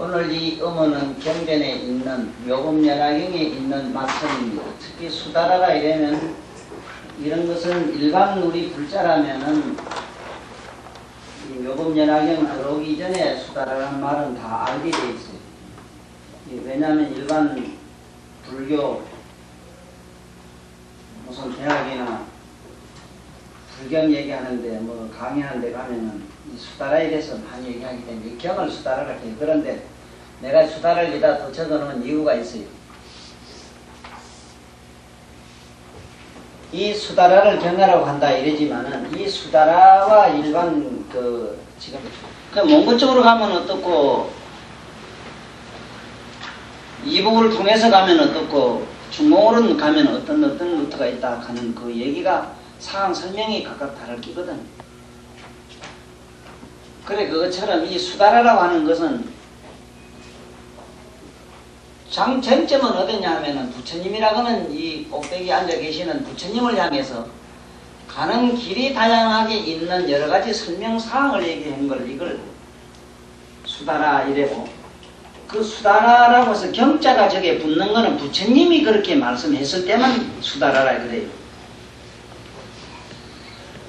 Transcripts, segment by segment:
오늘 이 음원은 경전에 있는 요금연화경에 있는 말씀입니다. 특히 수다라라 이러면 이런 것은 일반 우리 불자라면은 이 요금연화경 들어오기 전에 수다라라는 말은 다 알게 돼 있어요. 왜냐하면 일반 불교 무슨 대학이나 불경 얘기하는데 뭐 강의하는 데 가면은 이 수다라에 대해서 많이 얘기하기 때문에 경을 수다라라 해요. 그런데 내가 수다라를 여기다 더 적어놓은 이유가 있어요. 이 수다라를 경하라고 한다 이러지만은 이 수다라와 일반 지금 몽골 쪽으로 가면 어떻고 이북을 통해서 가면 어떻고 중공으로 가면 어떤 루트가 있다 하는 그 얘기가 상황 설명이 각각 다를 끼거든. 그래 그것처럼 이 수다라라고 하는 것은 쟁점은 어디냐 하면은 부처님이라고는 이 꼭대기에 앉아 계시는 부처님을 향해서 가는 길이 다양하게 있는 여러 가지 설명 사항을 얘기한 걸 이걸 수다라 이래고, 그 수다라라고 해서 경자가 저게 붙는 거는 부처님이 그렇게 말씀했을 때만 수다라라 그래요.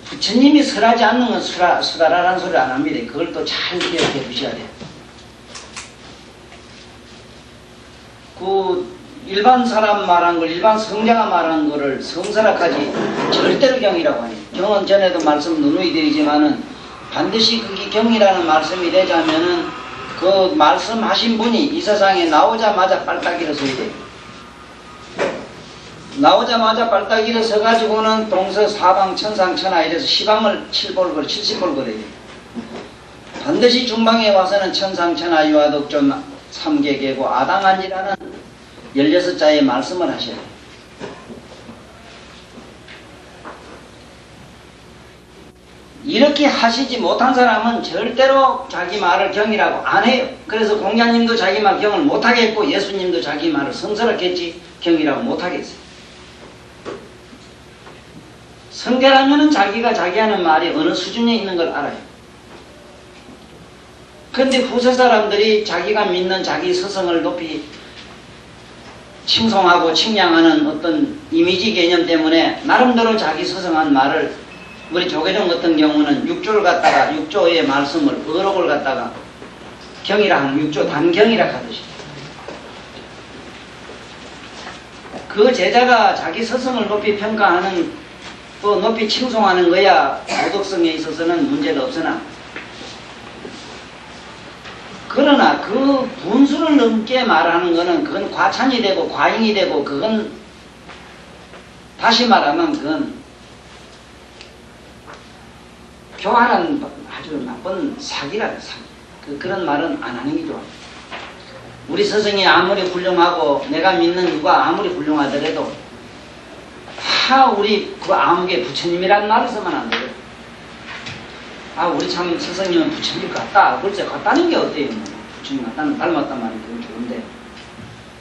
부처님이 설하지 않는 건 수다라라는 소리를 안 합니다. 그걸 또 잘 기억해 두셔야 돼요. 그 일반 사람 말한 걸, 일반 성자가 말한 거를 성설학까지 절대로 경이라고 하네요. 경은 전에도 말씀 누누이 드리지만은 반드시 그게 경이라는 말씀이 되자면은 그 말씀하신 분이 이 세상에 나오자마자 빨딱이를 서야 돼요. 나오자마자 빨딱이를 서가지고는 동서 사방 천상 천하 이래서 시방을 7볼걸 70볼 거래요. 반드시 중방에 와서는 천상 천하 유화독존 삼계계고 아당한지라는 16자의 말씀을 하셔야 돼요. 이렇게 하시지 못한 사람은 절대로 자기 말을 경이라고 안 해요. 그래서 공자님도 자기 말 경을 못하겠고 예수님도 자기 말을 성스럽겠지 경이라고 못하겠어요. 성자라면은 자기가 자기 하는 말이 어느 수준에 있는 걸 알아요. 그런데 후세 사람들이 자기가 믿는 자기 스승을 높이 칭송하고 칭량하는 어떤 이미지 개념 때문에 나름대로 자기 스승한 말을, 우리 조계종 같은 경우는 6조를 갖다가 6조의 말씀을 어록을 갖다가 경이라 하는 6조 단경이라 하듯이 그 제자가 자기 스승을 높이 평가하는 또 높이 칭송하는 거야 도덕성에 있어서는 문제가 없으나, 그러나 그 분수를 넘게 말하는 것은 그건 과찬이 되고 과잉이 되고, 그건 다시 말하면 그건 교활한 아주 나쁜 사기라. 그런 말은 안 하는 게 좋아. 우리 스승이 아무리 훌륭하고 내가 믿는 누가 아무리 훌륭하더라도 우리 그 아무개 부처님이라는 말을 쓰면 안 돼요. 우리 참 스승님은 부처님 같다. 글쎄 같다는 게 어때요? 부처님 같다는 닮았단 말이 그건 좋은데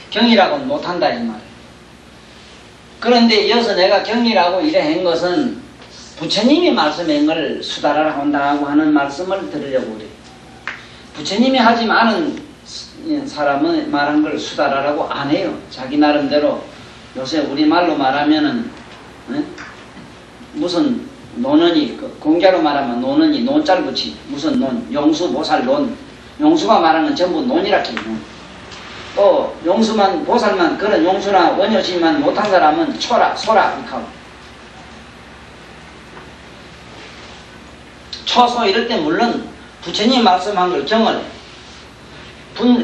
경이라고는 못한다 이 말이에요. 그런데 이어서 내가 경이라고 이래 한 것은 부처님이 말씀한 걸 수다라라 한다고 하는 말씀을 들으려고 그래요. 부처님이 하지 않은 사람은 말한 걸 수다라라고 안 해요. 자기 나름대로 요새 우리말로 말하면은 무슨 논언이 공자로 말하면 논언이 논자를 붙이 무슨 논 용수보살 논 용수가 말하는 전부 논이라 해요. 또 용수만 보살만 그런 용수나 원효심만 못한 사람은 초라 소라 이렇게 하고 초소 이럴 때 물론 부처님 말씀한 걸 정을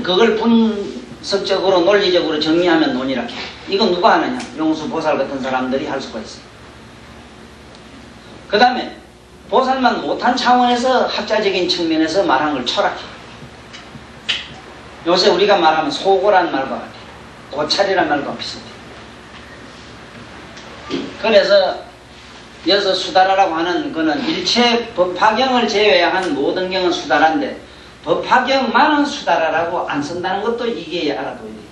그걸 분석적으로 논리적으로 정리하면 논이라 해. 이건 누가 하느냐? 용수 보살 같은 사람들이 할 수가 있어요. 그 다음에 보살만 못한 차원에서 학자적인 측면에서 말한 걸 철학해. 요새 우리가 말하면 소고란 말과 같아. 고찰이란 말과 비슷해. 그래서 여기서 수다라라고 하는 거는 일체 법화경을 제외한 모든 경은 수다란데 법화경만은 수다라라고 안 쓴다는 것도 이게 알아둬야 돼.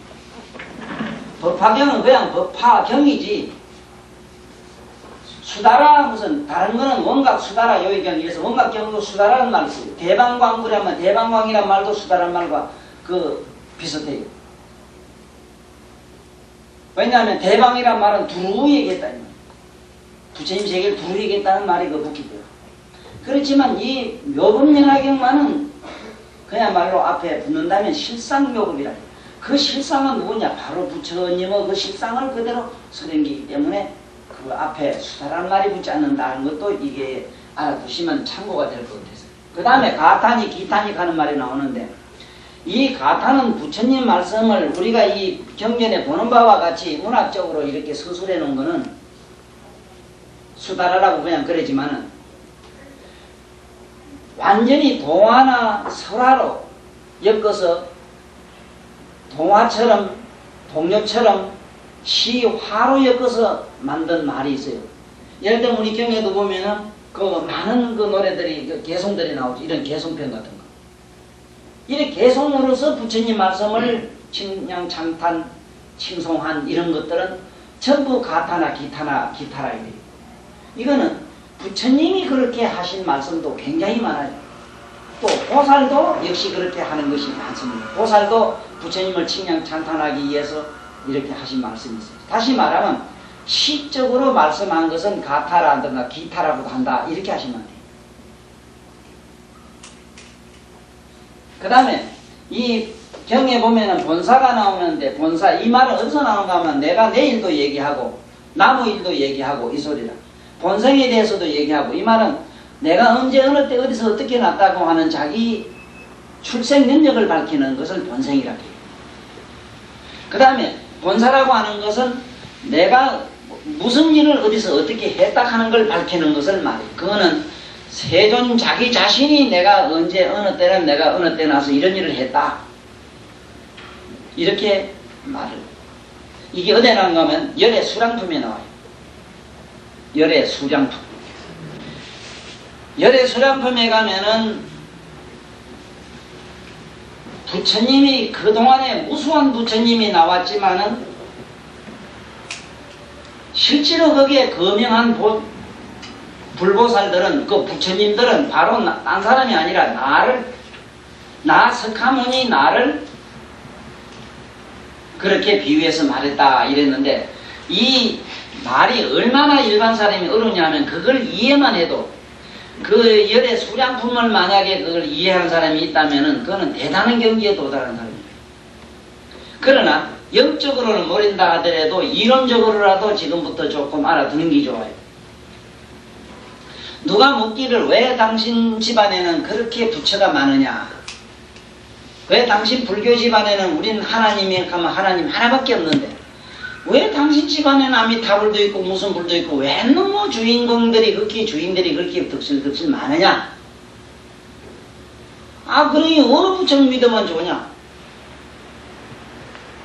법화경은 그냥 법화경이지 수다라 무슨 다른 거는 원각 수다라 요의경에서 원각경도 수다라는 말을 쓰고 대방광구라면 대방광이란 말도 수다란 말과 비슷해요. 왜냐하면 대방이란 말은 두루 얘기했다. 부처님 세계를 두루 얘기했다는 말이 붙기고요. 그렇지만 이 묘법연화경만은 그야말로 앞에 붙는다면 실상묘법이라 해요. 그 실상은 누구냐? 바로 부처님의 그 실상을 그대로 서행기이기 때문에 그 앞에 수다라는 말이 붙지 않는다는 것도 이게 알아두시면 참고가 될 것 같아서. 그 다음에 가타니 기타니 하는 말이 나오는데 이 가타는 부처님 말씀을 우리가 이 경전에 보는 바와 같이 문학적으로 이렇게 서술해 놓은 거는 수다라라고 그냥 그러지만은 완전히 동화나 설화로 엮어서 동화처럼 동료처럼 시화로 엮어서 만든 말이 있어요. 예를 들면 우리 경에도 보면은 많은 노래들이 개송들이 나오죠. 이런 개송편 같은 거. 이렇게 개송으로서 부처님 말씀을 칭량 찬탄 칭송한 이런 것들은 전부 가타나 기타라 이래요. 이거는 부처님이 그렇게 하신 말씀도 굉장히 많아요. 또 보살도 역시 그렇게 하는 것이 많습니다. 보살도 부처님을 칭량 찬탄하기 위해서 이렇게 하신 말씀이 있어요. 다시 말하면 시적으로 말씀한 것은 가타라든가 기타라고도 한다 이렇게 하시면 돼요. 그 다음에 이 경에 보면은 본사가 나오는데 본사 이 말은 어디서 나오는가 하면 내가 내 일도 얘기하고 나무 일도 얘기하고 이 소리라. 본성에 대해서도 얘기하고 이 말은 내가 언제 어느 때 어디서 어떻게 났다고 하는 자기 출생 능력을 밝히는 것을 본성이라고 해요. 그 다음에 본사라고 하는 것은 내가 무슨 일을 어디서 어떻게 했다 하는 걸 밝히는 것을 말해요. 그거는 세존 자기 자신이 내가 언제 어느 때는 내가 어느 때 나서 이런 일을 했다 이렇게 말을. 이게 어디에 나온가 하면 열의 수량품에 나와요. 열의 수량품. 열의 수량품에 가면은 부처님이 그동안에 무수한 부처님이 나왔지만은 실제로 거기에 거명한 불보살들은 그 부처님들은 바로 딴 사람이 아니라 나 석가모니 나를 그렇게 비유해서 말했다 이랬는데 이 말이 얼마나 일반 사람이 어렵냐면 그걸 이해만 해도 그 열의 수량품을 만약에 그걸 이해하는 사람이 있다면은 그거는 대단한 경지에 도달하는 사람이에요. 그러나 영적으로는 모른다 하더라도 이론적으로라도 지금부터 조금 알아두는 게 좋아요. 누가 묻기를 왜 당신 집안에는 그렇게 부처가 많으냐? 왜 당신 불교 집안에는 우린 하나님이 하면 하나님 하나밖에 없는데 왜 당신 집안에는 아미타불도 있고 무슨 불도 있고 왜 너무 주인들이 그렇게 득실득실 많으냐? 그러니 어느 부처를 믿으면 좋으냐?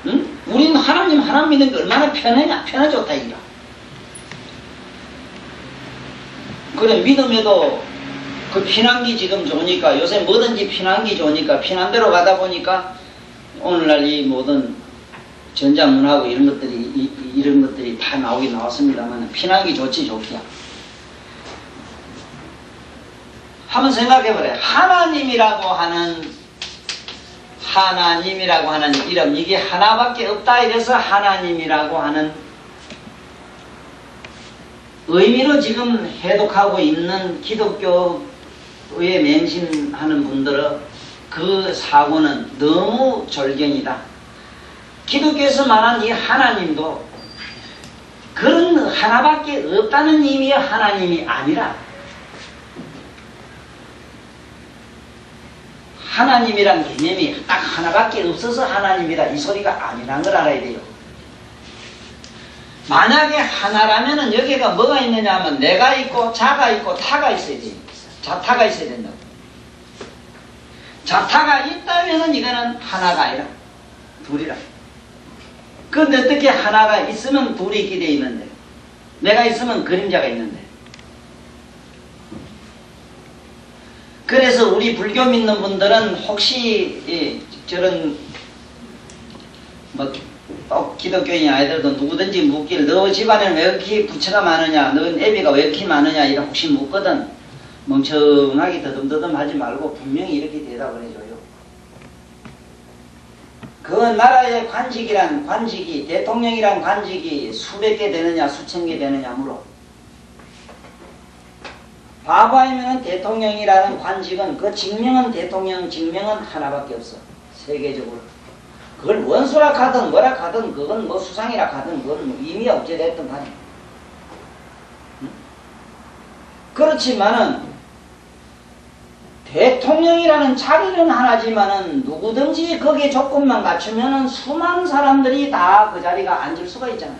응? 우린 하나님 하나 믿는 게 얼마나 편하냐? 좋다 이거. 그래 믿음에도 그 피난기 지금 좋으니까 요새 뭐든지 피난기 좋으니까 피난대로 가다 보니까 오늘날 이 모든 전자문화고 이런 것들이 다 나오긴 나왔습니다만 피난기 좋기야. 한번 생각해보래. 하나님이라고 하는 이름, 이게 하나밖에 없다 이래서 하나님이라고 하는 의미로 지금 해독하고 있는 기독교에 맹신하는 분들의 그 사고는 너무 절경이다. 기독교에서 말하는 이 하나님도 그런 하나밖에 없다는 의미의 하나님이 아니라 하나님이란 개념이 딱 하나밖에 없어서 하나님이다 이 소리가 아니란 걸 알아야 돼요. 만약에 하나라면은 여기가 뭐가 있느냐 하면 내가 있고 자가 있고 타가 있어야지. 자타가 있어야 된다고. 자타가 있다면은 이거는 하나가 아니라 둘이라. 그런데 어떻게 하나가 있으면 둘이 있게 돼 있는데 내가 있으면 그림자가 있는데. 그래서 우리 불교 믿는 분들은 혹시 저런 뭐 기독교인 아이들도 누구든지 묻길 너 집안에는 왜 이렇게 부처가 많으냐 너 애비가 왜 이렇게 많으냐 이런 혹시 묻거든 멍청하게 더듬더듬 하지 말고 분명히 이렇게 대답을 해줘요. 그 나라의 관직이 대통령이란 관직이 수백 개 되느냐 수천 개 되느냐 물어. 바바이면은 대통령이라는 관직은 그 직명은 대통령 직명은 하나밖에 없어. 세계적으로. 그걸 원수라 하든 뭐라 하든 그건 뭐 수상이라 하든 그건 뭐 의미 어찌됐든 간에. 응? 그렇지만은 대통령이라는 자리는 하나지만은 누구든지 거기에 조건만 갖추면은 수많은 사람들이 다 그 자리가 앉을 수가 있잖아요.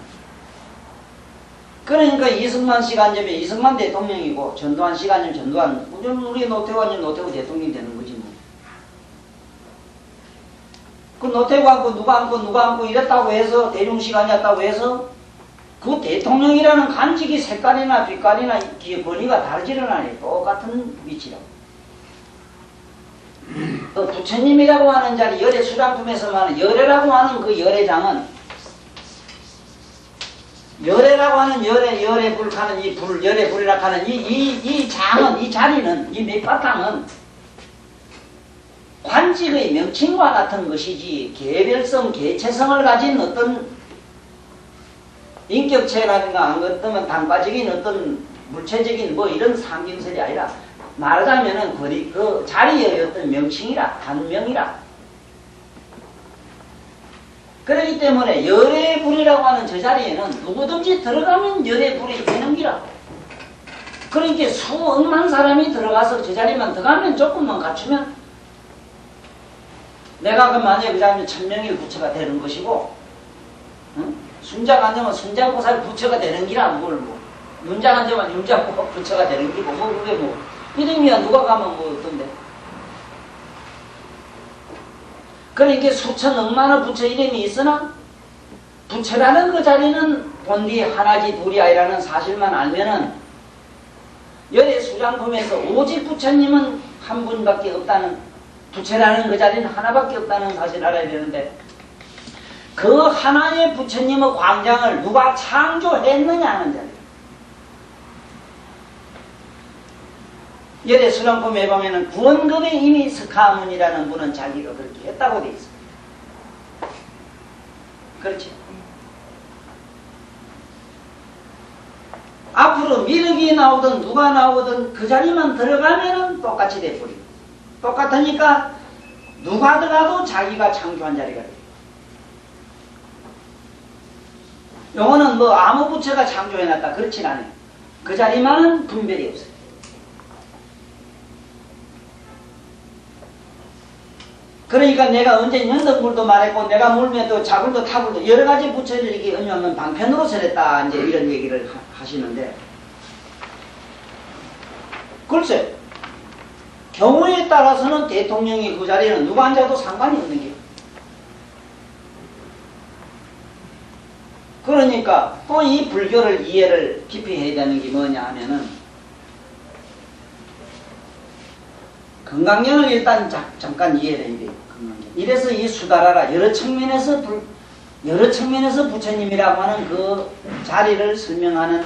그러니까 이승만 씨가 앉으면 이승만 대통령이고 전두환 씨가 앉으면 전두환, 우리 노태우 앉으면 노태우 대통령이 되는 거지 뭐. 그 노태우 앉고 누가 앉고 이랬다고 해서 대중 씨가 앉았다고 해서 그 대통령이라는 간직이 색깔이나 빛깔이나 권위가 다르지는 않아요. 똑같은 위치라고. 그 부처님이라고 하는 자리 열애 수량품에서 말하는 열애라고 하는 그 열애장은 열애라고 하는 열애 불하는 이 불, 열애 불이라고 하는 이 장은, 이 자리는, 이 밑바탕은 관직의 명칭과 같은 것이지 개별성, 개체성을 가진 어떤 인격체라든가 어떤 단과적인 어떤 물체적인 뭐 이런 상징설이 아니라 말하자면은 그 자리의 어떤 명칭이라, 단명이라. 그렇기 때문에 열애불이라고 하는 저 자리에는 누구든지 들어가면 열애불이 되는 기라. 그러니까 수억만 사람이 들어가서 저 자리만 들어가면 조금만 갖추면 내가 그 만약에 그 자리면 천명일 부처가 되는 것이고 응? 순자가 앉으면 순자보살 부처가 되는 기라. 뭘 뭐. 윤자가 앉으면 윤자보살 부처가 되는 기고 뭐 그게 뭐 이름이야 누가 가면 뭐 어떤데. 그러니까 수천 억만의 부처 이름이 있으나 부처라는 그 자리는 본디 하나지 둘이 아니라는 사실만 알면은 열애 수장품에서 오직 부처님은 한 분밖에 없다는 부처라는 그 자리는 하나밖에 없다는 사실을 알아야 되는데 그 하나의 부처님의 광장을 누가 창조했느냐 하는 자리. 열애 수령품에 보면은 구원급에 이미 스카문이라는 분은 자기가 그렇게 했다고 돼 있어요. 그렇지. 앞으로 미륵이 나오든 누가 나오든 그 자리만 들어가면은 똑같이 돼버리고 똑같으니까 누가 들어가도 자기가 창조한 자리가 돼. 요거는 뭐 아무 부처가 창조해놨다 그렇진 않아요. 그 자리만은 분별이 없어요. 그러니까 내가 언제 연덕불도 말했고 내가 물면 또 자불도 타불도 여러 가지 부처를 이렇게 응용하면 방편으로 설했다 이제 이런 얘기를 하시는데 글쎄 경우에 따라서는 대통령이 그 자리에는 누가 앉아도 상관이 없는 게 그러니까 또 이 불교를 이해를 깊이 해야 되는 게 뭐냐 하면은 건강경을 일단 잠깐 이해를 해야 돼요. 이래서 이 수다라라 여러 측면에서 부처님이라고 하는 그 자리를 설명하는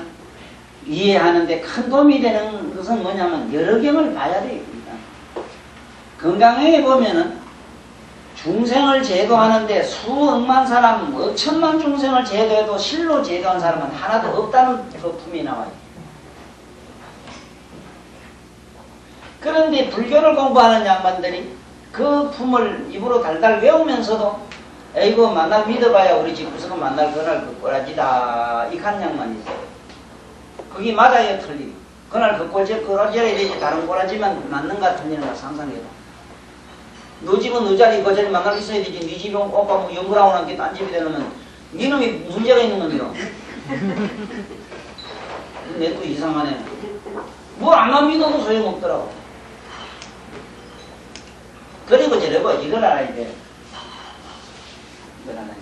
이해하는데 큰 도움이 되는 것은 뭐냐면 여러 경을 봐야 돼요. 건강경에 보면은 중생을 제도하는데 수억만 사람, 억천만 중생을 제도해도 실로 제도한 사람은 하나도 없다는 거품이 나와요. 그런데 불교를 공부하는 양반들이 그 품을 입으로 달달 외우면서도 에이고 만날 믿어봐야 우리 집 구석은 만날 그날 그 꼬라지다 이칸 양반이 있어요. 그게 맞아요 틀리고 그날 그 꼬라지여야 되지 다른 꼬라지만 맞는가 틀리는가 상상해봐. 너 집은 너 자리 그 자리 만날 있어야 되지. 네 집이 오빠 뭐 연구라고 한 게 딴 집이 되려면 네 놈이 문제가 있는 놈이요. 내 또 이상하네. 뭘 안만 믿어도 소용없더라고. 그리고 저러고 이걸 알아야 돼. 이걸 알아야 돼.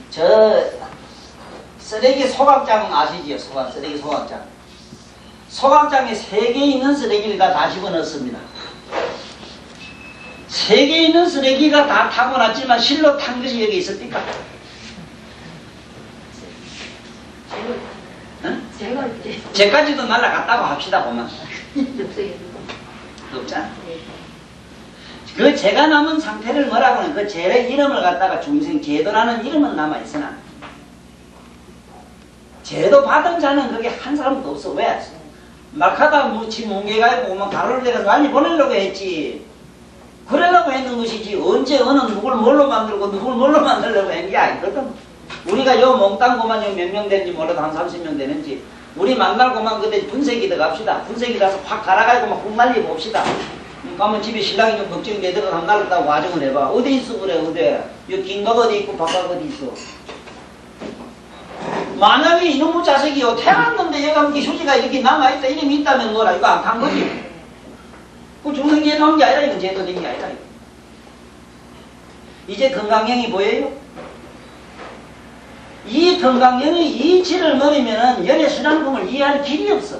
저 쓰레기 소각장 아시지요? 쓰레기 소각장. 소각장에 3개 있는 쓰레기를 다 집어넣습니다. 3개 있는 쓰레기가 다 타고났지만 실로 탄 것이 여기 있습니까? 제까지도 날라갔다고 합시다 보면. 없잖아. 그 제가 남은 상태를 뭐라고 하는 그 제의 이름을 갖다가 중생 제도라는 이름은 남아있으나 제도 받은 자는 그게 한 사람도 없어. 왜? 낙하다 무치 뭉개가 있고 막 가루를 내려서 많이 보내려고 했지. 그러려고 했는 것이지 언제 어느 누굴 뭘로 만들고 누굴 뭘로 만들려고 한 게 아니거든. 우리가 요 몽땅 고만 요 몇 명 되는지 몰라도 한 30명 되는지 우리 만날 고만 그때 분쇄기 들어갑시다. 분쇄기 가서 확 갈아가지고 막 훅날려 봅시다. 가면 집에 신랑이 좀 걱정이 되더라도 한 날렸다고 와정을 해봐. 어디 있어 그래 어디? 요 긴각 어디 있고 바깥 어디 있어? 만약에 이놈의 자식이요 태어났는데 얘가 이렇게 휴지가 이렇게 남아있다 이름이 있다면 뭐라 이거 안 탄 거지. 그 중생제도 한 게 아니라 이거 제도된 게 아니라 이거. 이제 건강형이 보여요? 이 건강형의 이치를 모르면은 열의 수량금을 이해할 길이 없어.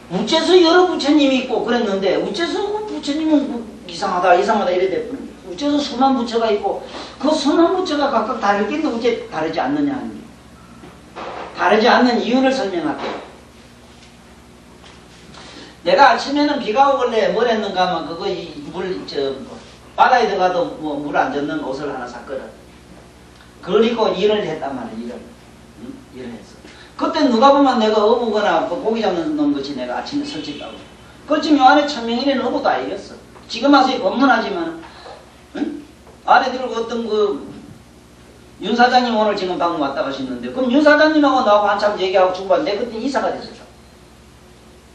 우째서 여러 부처님이 있고 그랬는데 우째서 부처님은 이상하다 이래 됐거든요. 우째서 순한 부처가 있고 그 순한 부처가 각각 다르겠는데 우째 다르지 않느냐 하는 다르지 않는 이유를 설명할게요. 내가 아침에는 비가 오길래 뭘 했는가 하면 그거 바다에 들어가도 뭐 물 안 젖는 옷을 하나 샀거든. 그걸 입고 일을 했단 말이야. 일을 했어. 그때 누가 보면 내가 어부거나 고기 잡는 놈 같이 내가 아침에 설치다고. 그렇지 요 안에 천명이라는 어부도 아니겠어. 지금 와서 법문하지만 응? 아래 들고 어떤 윤 사장님 오늘 지금 방금 왔다 가셨는데 그럼 윤 사장님하고 나하고 한참 얘기하고 주고 내 그때 이사가 됐었어.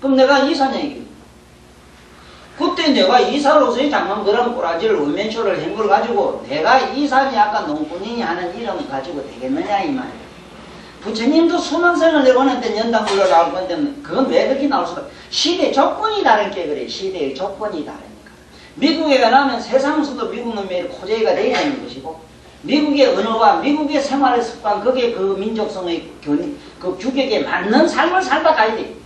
그럼 내가 이사냐 이게. 그때 내가 이사로서의 장만 그런 꼬라지를 원맨쇼를 한 걸 가지고 내가 이사니 약간 농꾼이니 하는 이름을 가지고 되겠느냐 이 말이야. 부처님도 수만생을 내보냈던 연단물로 나올 건데 그건 왜 그렇게 나올 수가 없어. 시대 조건이 다른 게 그래. 시대의 조건이 다르니까. 미국에 가면 세상에서도 미국은 매일 코제이가 되어야 되는 것이고 미국의 언어와 미국의 생활의 습관 그게 그 민족성의 그 규격에 맞는 삶을 살다 가야 돼.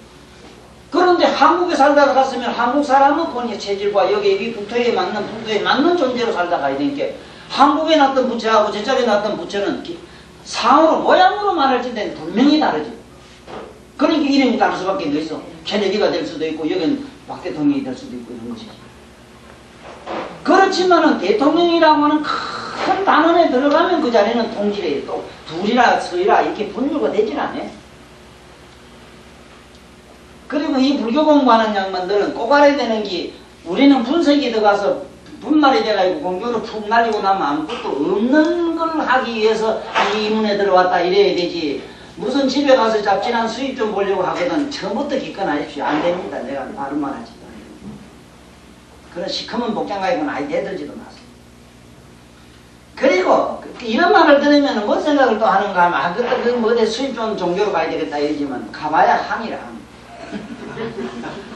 그런데 한국에 살다가 갔으면 한국 사람은 본의 체질과 여기 국토에 맞는 존재로 살다 가야 되니까 한국에 났던 부처하고 저쪽에 났던 부처는 상으로 모양으로 말할지 는 분명히 다르지. 그러니까 이름이 다를 수밖에 없어. 케네디가 될 수도 있고 여기는 박 대통령이 될 수도 있고 이런 것이지. 그렇지만은 대통령이라고 하는 큰 단원에 들어가면 그 자리는 통질해. 또 둘이라 서이라 이렇게 분류가 되질 않아. 그리고 이 불교 공부하는 양반들은 꼭 알아야 되는 게 우리는 분석이 들어가서 분말이 돼가지고 공교를 푹 날리고 나면 아무것도 없는 걸 하기 위해서 이 문에 들어왔다 이래야 되지. 무슨 집에 가서 잡지난 수입 좀 보려고 하거든. 처음부터 기권하십시오. 안 됩니다. 내가 바로 말하지. 그런 시커먼 복장 가지고는 아예 대들지도 마세요. 그리고 이런 말을 들으면 뭔 생각을 또 하는가 하면 아 그때 그 어디 수입 좀 종교로 가야 되겠다 이러지만 가봐야 항이라 항.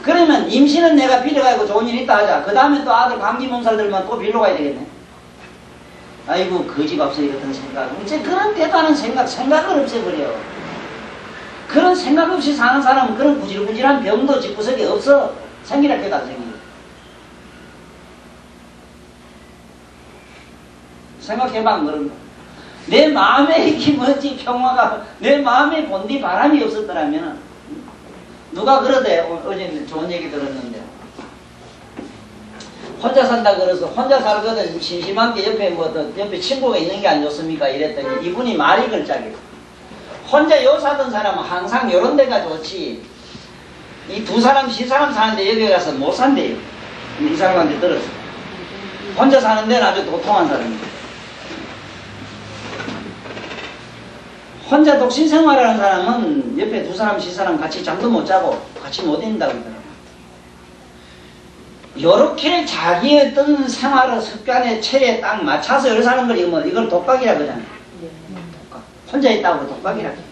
그러면 임신은 내가 빌려가지고 좋은 일 있다 하자. 그 다음에 또 아들 감기 몸살들만 또 빌려 가야 되겠네. 아이고 거지가 없어 이렇던 생각. 이제 그런 대단한 생각을 없애버려. 그런 생각 없이 사는 사람은 그런 구질구질한 병도 집구석에 없어. 생기라 해도 안 생겨. 생각해봐 그런 거. 내 마음에 이렇게 뭐지 평화가 내 마음에 본디 바람이 없었더라면 누가 그러대. 어제 좋은 얘기 들었는데 혼자 산다 그래서 혼자 살거든 심심한 게 옆에 옆에 친구가 있는 게 안 좋습니까? 이랬더니 이분이 말이 걸작이에요. 혼자 요 사던 사람은 항상 요런 데가 좋지 이 두 사람 세 사람 사는데 여기 가서 못 산대요. 이 사람한테 들었어. 혼자 사는 데는 아주 도통한 사람이에요. 혼자 독신 생활하는 사람은 옆에 두 사람 세 사람 같이 잠도 못 자고 같이 못 있는다고 그러더라고요. 요렇게 자기의 어떤 생활의 습관의 체에 딱 맞춰서 이렇게 사는 걸 이걸 독박이라 그러잖아요. 독박. 혼자 있다고 독박이라 그래요.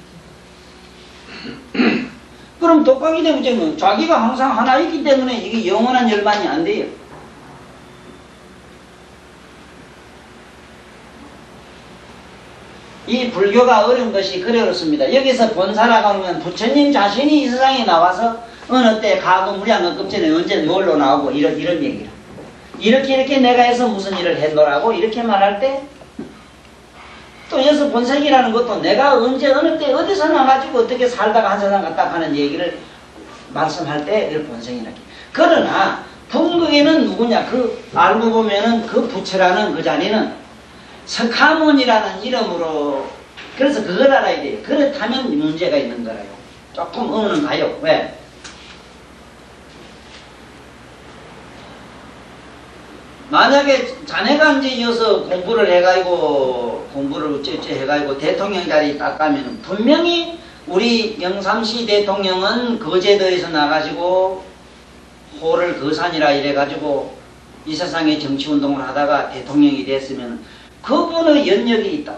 그럼 독박이 되면 자기가 항상 하나 있기 때문에 이게 영원한 열반이 안 돼요. 이 불교가 어려운 것이 그래 그렇습니다. 여기서 본사라고 하면 부처님 자신이 이 세상에 나와서 어느 때 가고 무량한 급전에 언제 놀러 나오고 이런 얘기라. 이렇게 내가 해서 무슨 일을 했노라고 이렇게 말할 때 또 여기서 본색이라는 것도 내가 언제 어느 때 어디서 나가지고 어떻게 살다가 한 세상 갔다 하는 얘기를 말씀할 때 이걸 본색이라. 그러나 동극에는 누구냐 알고 보면은 그 부처라는 그 자리는 석하몬이라는 이름으로 그래서 그걸 알아야 돼요. 그렇다면 문제가 있는 거라요. 조금 의문은 가요. 왜? 만약에 자네가 이제 이어서 공부를 해가지고 대통령 자리 딱 가면은 분명히 우리 영삼시 대통령은 거제도에서 나가지고 호를 거산이라 이래가지고 이 세상에 정치운동을 하다가 대통령이 됐으면 그분의 연력이 있다.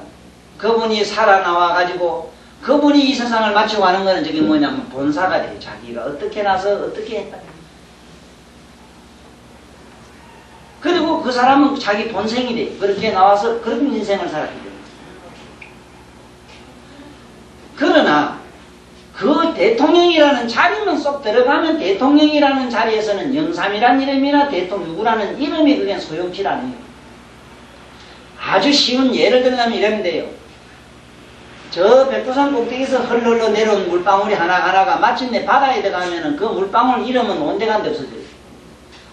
그분이 살아나와가지고 그분이 이 세상을 마치고 하는 거는 저게 뭐냐면 본사가 돼요. 자기가 어떻게 나서 어떻게 했다. 그리고 그 사람은 자기 본생이 돼. 그렇게 나와서 그런 인생을 살았기 때문에. 그러나 그 대통령이라는 자리만 쏙 들어가면 대통령이라는 자리에서는 영삼이란 이름이나 누구라는 이름이 그냥 소용치 않아요. 아주 쉬운 예를 들면 이러면 돼요. 저 백두산 꼭대기에서 흘러 내려온 물방울이 하나가 마침내 바다에 들어가면은 그 물방울 이름은 온데간데 없어져요.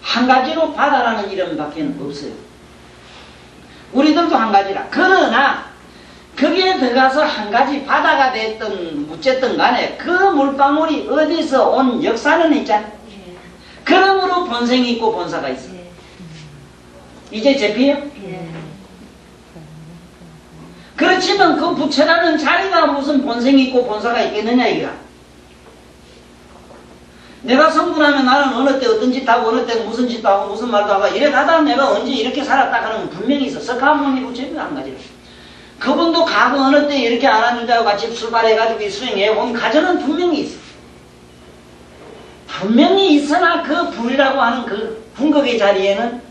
한 가지로 바다라는 이름밖에 없어요. 우리들도 한 가지라. 그러나 거기에 들어가서 한 가지 바다가 됐든 무쨌든 간에 그 물방울이 어디서 온 역사는 있잖아요. 그러므로 본생이 있고 본사가 있어요. 이제 제피해요? 그렇지만 그 부처라는 자리가 무슨 본생이 있고 본사가 있겠느냐 이거야. 내가 성불하면 나는 어느 때 어떤 짓 하고 어느 때 무슨 짓도 하고 무슨 말도 하고 이래 가다 내가 언제 이렇게 살았다 하는 건 분명히 있어. 석가모니 부처님도 한 가지로. 그분도 가고 어느 때 이렇게 안아주자고 같이 출발해가지고 수행해온 가정은 분명히 있어. 분명히 있으나 그 불이라고 하는 그 궁극의 자리에는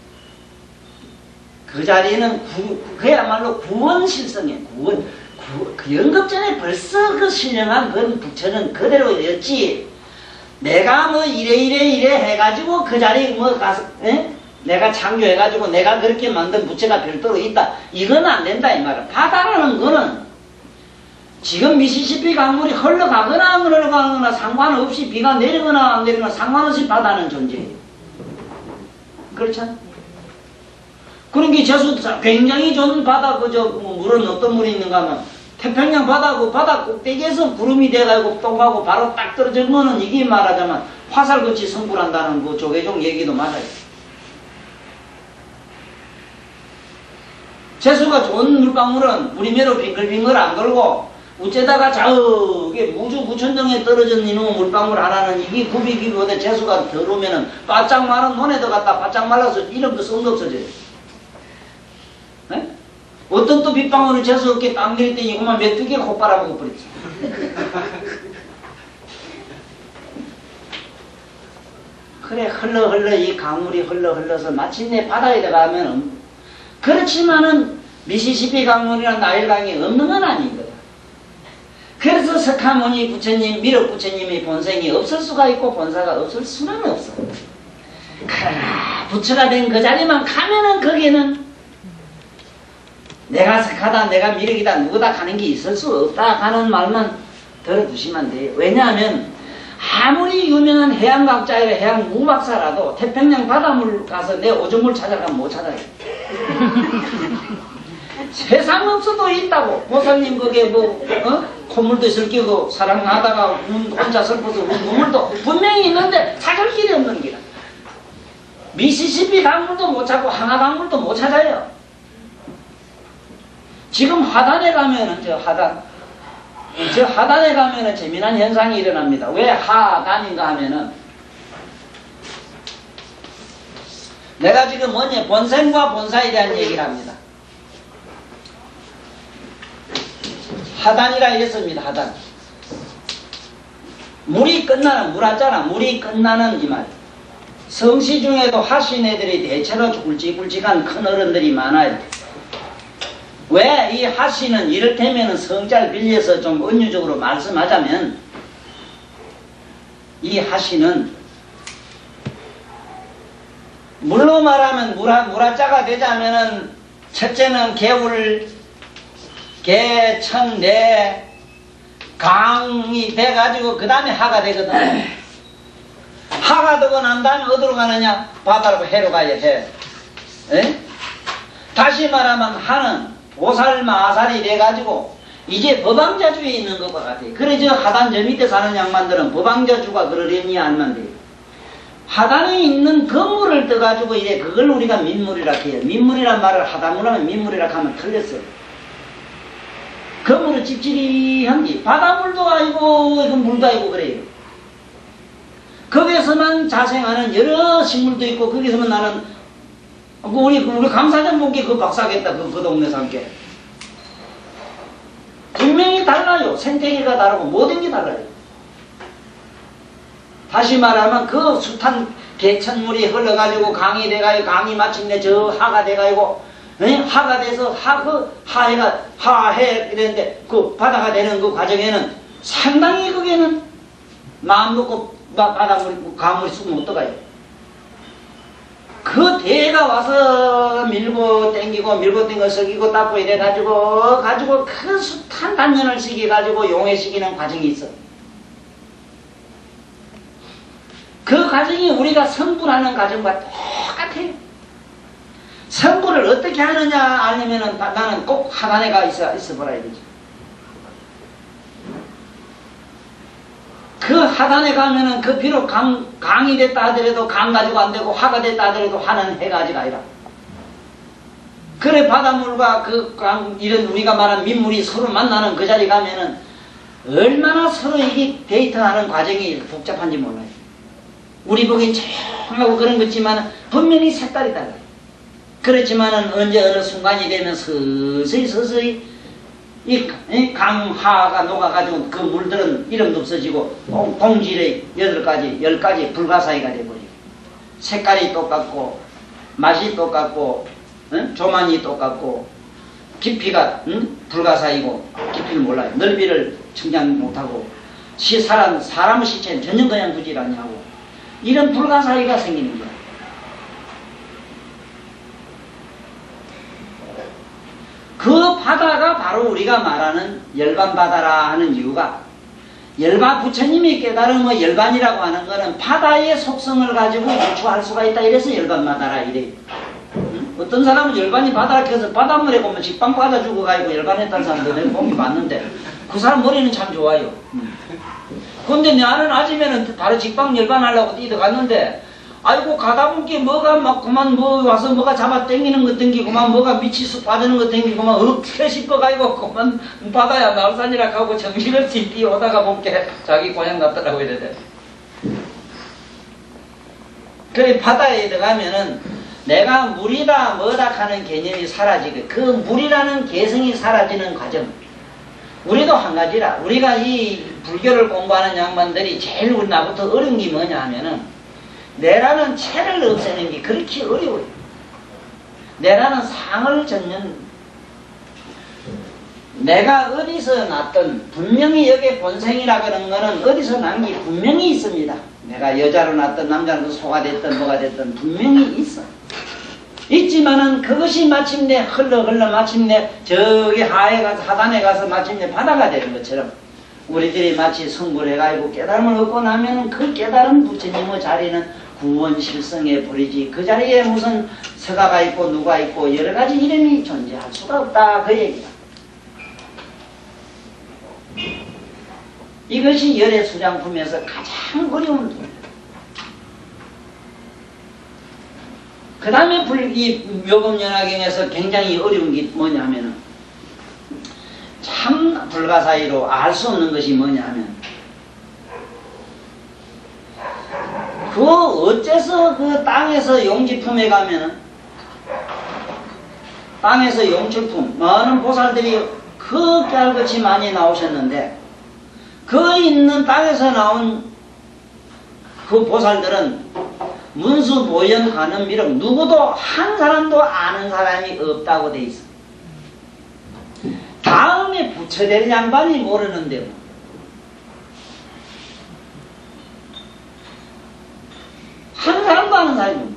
그 자리에는 그야말로 구원실성이에요. 그 영겁전에 벌써 그 신령한 그 부처는 그대로였지. 내가 뭐 이래 해가지고 그 자리에 뭐 가서 내가 창조해가지고 내가 그렇게 만든 부처가 별도로 있다. 이건 안 된다 이 말은. 바다라는 거는 지금 미시시피 강물이 흘러가거나 안 흘러가거나 상관없이 비가 내리거나 안 내리거나 상관없이 바다는 존재해요. 그렇잖아. 그러니까 제수 굉장히 좋은 바다 그저 물은 어떤 물이 있는가 하면 태평양 바다 그 바다 꼭대기에서 구름이 돼가지고 똥하고 바로 딱 떨어지면은 이게 말하자면 화살같이 성불한다는 그 조계종 얘기도 맞아요. 재수가 좋은 물방울은 우리 매로 빙글빙글 안 돌고 우째다가 저게 우주 부천정에 떨어진 이놈 물방울 하나는 이게 굽이기보다 재수가 더러우면은 바짝 마른 논에도 갖다 바짝 말라서 이름도 성도 없어져요. 네? 어떤 또 빗방울을 재수 없게 딱 내렸더니 이것만 메뚜기가 코 빨아먹어 버렸지. 그래 흘러 이 강물이 흘러서 마침내 바다에 들어가면 그렇지만은 미시시피 강물이나 나일강이 없는 건 아닌 거다. 그래서 석하모니 부처님, 미륵 부처님의 본생이 없을 수가 있고 본사가 없을 수는 없어. 그러나 부처가 된 그 자리만 가면은 거기는 내가 석하다, 내가 미륵이다, 누구다 가는 게 있을 수 없다 하는 말만 들어두시면 돼요. 왜냐하면 아무리 유명한 해양과학자이라 해양 무박사라도 태평양 바닷물 가서 내 오줌물 찾아가면 못 찾아요. 세상 없어도 있다고. 보살님 거기에 뭐 콧물도 슬끼고 사랑하다가 혼자 슬퍼서 눈물도 분명히 있는데 찾을 길이 없는 길이야. 미시시피 강물도 못 찾고 항아 강물도 못 찾아요. 지금 하단에 가면은 저 하단에 가면은 재미난 현상이 일어납니다. 왜 하단인가 하면은 내가 지금 뭐냐 본생과 본사에 대한 얘기를 합니다. 하단이라 했습니다. 하단. 물이 끝나는 물하잖아. 물이 끝나는 이 말. 성시 중에도 하신 애들이 대체로 굵직굵직한 큰 어른들이 많아요. 왜 이 하시는 이를테면 성자를 빌려서 좀 은유적으로 말씀하자면 이 하시는 물로 말하면 물하자가 되자면은 첫째는 개울 개천 내 강이 돼가지고 그 다음에 하가 되거든. 하가 되고 난 다음에 어디로 가느냐? 바다로 해로 가야 해. 에? 다시 말하면 하는 보살 마살이 돼가지고 이제 법왕자주에 있는 것 같아요. 그래 저 하단 저 밑에 사는 양반들은 법왕자주가 그러려니 안만 돼요. 하단에 있는 건물을 떠가지고 이제 그걸 우리가 민물이라 해요. 민물이란 말을 하단물 하면 민물이라 하면 틀렸어요. 건물은 찝찝한 게 바닷물도 아니고 이건 물도 아니고 그래요. 거기에서만 자생하는 여러 식물도 있고 거기서만 나는 우리 감사전 본게 그 박사겠다. 그 동네 산게 분명히 달라요. 생태계가 다르고 모든 게 달라요. 다시 말하면 그 숱한 개천물이 흘러가지고 강이 돼가지고 강이 마침내 저 하가 돼가지고 하가 돼서 하해 이랬는데 그 바다가 되는 그 과정에는 상당히 거기에는 마음 놓고 바닷물이 강물이 쑥 못 들어가요. 그 대가 와서 밀고 땡기고 썩이고 닦고 이래가지고 그 숱한 단면을 시켜가지고 용해시키는 과정이 있어. 그 과정이 우리가 성불하는 과정과 똑같아요. 성불을 어떻게 하느냐 하려면은 나는 꼭 하단에 가 있어 보라 이거지. 그 하단에 가면은 그 비록 강이 됐다 하더라도 강 가지고 안 되고 하가 됐다 하더라도 하는 해가 아직 아니라. 그래 바닷물과 그 강 이런 우리가 말한 민물이 서로 만나는 그 자리 가면은 얼마나 서로 이게 데이트하는 과정이 복잡한지 몰라요. 우리 보기엔 조용하고 그런 거지만 분명히 색깔이 달라요. 그렇지만은 언제 어느 순간이 되면 서서히 이 강하가 녹아가지고 그 물들은 이름도 없어지고 동질의 8가지, 10가지 불가사의가 돼버리고 색깔이 똑같고 맛이 똑같고 조만이 똑같고 깊이가 불가사의고 깊이를 몰라요. 넓이를 측량 못하고 사람의 시체는 전혀 그냥 두질 않냐고 이런 불가사의가 생기는 거야. 그 바다가 바로 우리가 말하는 열반바다라 하는 이유가 부처님이 깨달은 열반이라고 하는 것은 바다의 속성을 가지고 유추할 수가 있다. 이래서 열반바다라 이래. 어떤 사람은 열반이 바다라 해서 바닷물에 보면 직방 빠져 죽어가지고 열반했다는 사람도 내가 본 게 맞는데 그 사람 머리는 참 좋아요. 근데 나는 아침에는 바로 직방 열반하려고 뛰어갔는데 아이고 가다 보니까 뭐가 막 그만 와서 뭐가 잡아 당기는 거 당기고만 뭐가 밑이 쑥 빠지는 거 당기고만 어떻게 싶어가지고 그만 바다야 날산이라 하고 정신없이 뛰어오다가 보니까 자기 고향 갔더라고 이래대. 그래 바다에 들어가면은 내가 물이다 뭐다 하는 개념이 사라지고 그 물이라는 개성이 사라지는 과정. 우리도 한 가지라. 우리가 이 불교를 공부하는 양반들이 제일 나부터 어려운 게 뭐냐 하면은 내라는 체를 없애는 게 그렇게 어려워요. 내라는 상을 젓는 내가 어디서 났든 분명히 여기에 본생이라 그런 거는 어디서 난 게 분명히 있습니다. 내가 여자로 났든 남자로 소가 됐든 뭐가 됐든 분명히 있어. 있지만은 그것이 마침내 흘러 마침내 저기 하단에 가서 마침내 바다가 되는 것처럼 우리들이 마치 성불 해가지고 깨달음을 얻고 나면 그 깨달은 부처님의 자리는 구원실성에 버리지 그 자리에 무슨 서가가 있고 누가 있고 여러가지 이름이 존재할 수가 없다 그 얘기다. 이것이 열의 수장품에서 가장 어려운 부분이다. 그 다음에 이 묘법연화경에서 굉장히 어려운 게 뭐냐면은 참 불가사의로 알 수 없는 것이 뭐냐면 그 어째서 그 땅에서 용지품에 가면은 땅에서 용출품 많은 보살들이 그 깨알같이 많이 나오셨는데 그 있는 땅에서 나온 그 보살들은 문수 보현 가는 미륵 누구도 한 사람도 아는 사람이 없다고 돼 있어. 다음에 부처될 양반이 모르는데 뭐. 한 사람도 아는 사람이 없어.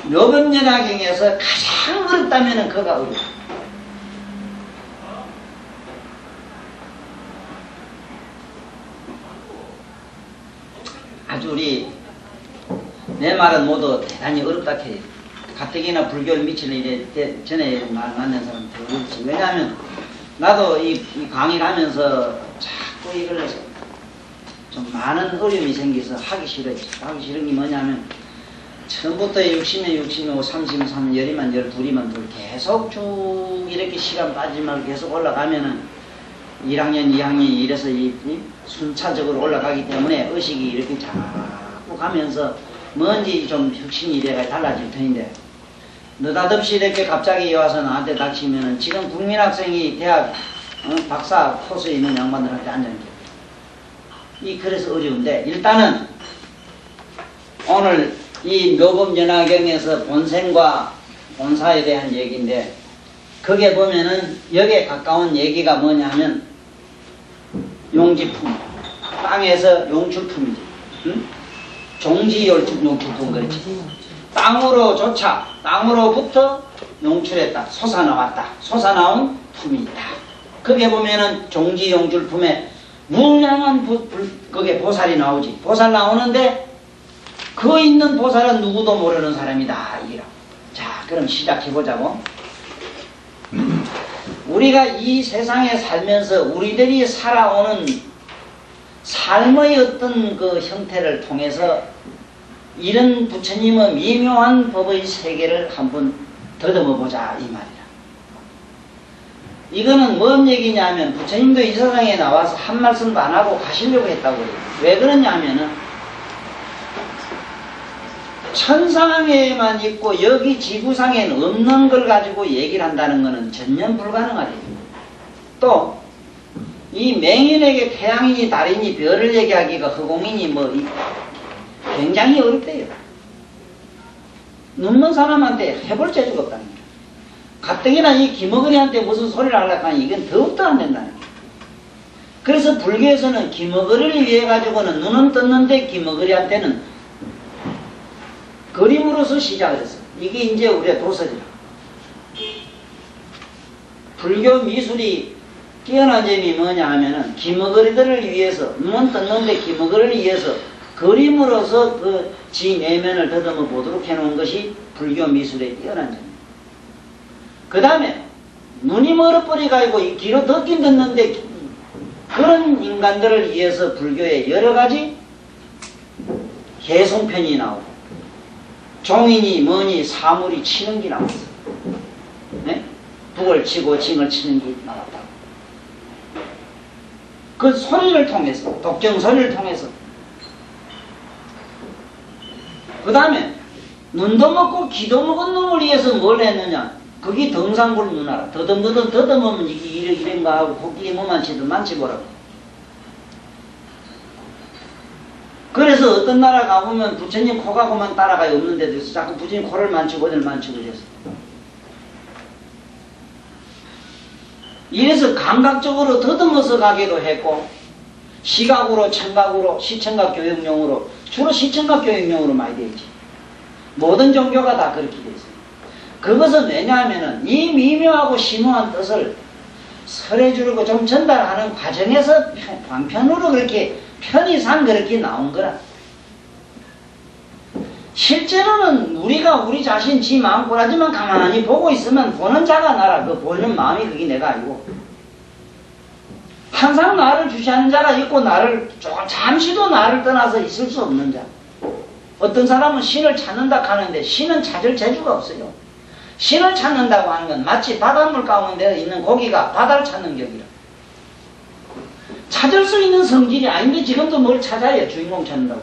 묘법연화경에서 가장 어렵다면 그가 어려워. 아주 우리 내 말은 모두 대단히 어렵다 해요. 가뜩이나 불교를 미치는 일에 전에 만난 사람 더 어렵지. 왜냐하면 나도 이 강의를 하면서 자꾸 이걸 좀 많은 어려움이 생겨서 하기 싫어요. 하기 싫은 게 뭐냐면 처음부터 60년 60년 33 열이만 열 둘이만 둘 계속 쭉 이렇게 시간 빠지지 말고 계속 올라가면은 1학년 2학년 이래서 이 순차적으로 올라가기 때문에 의식이 이렇게 자꾸 가면서 뭔지 좀 혁신이 돼가 달라질 텐데 느닷없이 이렇게 갑자기 와서 나한테 닥치면은 지금 국민학생이 대학 박사 코스에 있는 양반들한테 앉아있는 그래서 어려운데 일단은 오늘 이 묘법연화경에서 본생과 본사에 대한 얘기인데 거기에 보면은 여기에 가까운 얘기가 뭐냐면 용지품 땅에서 용출품이지. 응? 종지 용출품 그렇지. 땅으로조차 땅으로부터 용출했다. 솟아나왔다. 솟아나온 품이 있다. 거기에 보면은 종지 용출품에 무량한 거기에 보살이 나오지. 보살 나오는데 그 있는 보살은 누구도 모르는 사람이다. 이라. 자, 그럼 시작해보자고. 우리가 이 세상에 살면서 우리들이 살아오는 삶의 어떤 그 형태를 통해서 이런 부처님의 미묘한 법의 세계를 한번 더듬어 보자 이 말이다. 이거는 뭔 얘기냐면 부처님도 이 세상에 나와서 한 말씀도 안 하고 가시려고 했다고 해요. 왜 그러냐면은 천상에만 있고 여기 지구상에는 없는 걸 가지고 얘기를 한다는 것은 전혀 불가능하대요. 또 이 맹인에게 태양이니 달이니 별을 얘기하기가 허공이니 뭐 굉장히 어렵대요. 눈먼 사람한테 해볼 재주가 없다는 거예요. 가뜩이나 이 기머거리한테 무슨 소리를 하려고 하니 이건 더욱더 안 된다는 거예요. 그래서 불교에서는 기머거리를 위해 가지고는 눈은 떴는데 기머거리한테는 그림으로서 시작을 했어요. 이게 이제 우리의 도서죠. 불교 미술이 뛰어난 점이 뭐냐 하면은 기머거리들을 위해서 눈은 떴는데 기머거리를 위해서 그림으로서 그 지 내면을 더듬어 보도록 해놓은 것이 불교 미술의 뛰어난 점입니다. 그 다음에 눈이 멀어버려가지고 귀로 듣긴 듣는데 그런 인간들을 위해서 불교에 여러가지 개송편이 나오고 종이니 뭐니 사물이 치는 게 나왔어. 네? 북을 치고 징을 치는 게 나왔다. 그 소리를 통해서 독정 소리를 통해서 그 다음에 눈도 먹고 귀도 먹은 놈을 위해서 뭘 했느냐. 그게 등상불 문화라. 더듬으면 이게 이런가 하고 코끼리 뭐 만치든 만치보라고. 그래서 어떤 나라 가보면 부처님 코가 그만 따라가요. 없는 데도 있어. 자꾸 부처님 코를 만치고 어디를 만치고 그랬어. 이래서 감각적으로 더듬어서 가기도 했고 시각으로 청각으로 시청각 교육용으로 주로 시청각 교육용으로 많이 되어 있지. 모든 종교가 다 그렇게 되어 있어요. 그것은 왜냐하면 이 미묘하고 심오한 뜻을 설해 주고 좀 전달하는 과정에서 방편으로 그렇게 편의상 그렇게 나온 거라. 실제로는 우리가 우리 자신 지 마음 꼬라지만 가만히 보고 있으면 보는 자가 나라. 그 보는 마음이 그게 내가 아니고 항상 나를 주시하는 자가 있고 나를 잠시도 나를 떠나서 있을 수 없는 자. 어떤 사람은 신을 찾는다 하는데 신은 찾을 재주가 없어요. 신을 찾는다고 하는 건 마치 바닷물 가운데 있는 고기가 바다를 찾는 격이라. 찾을 수 있는 성질이 아닌데 지금도 뭘 찾아요. 주인공 찾는다고.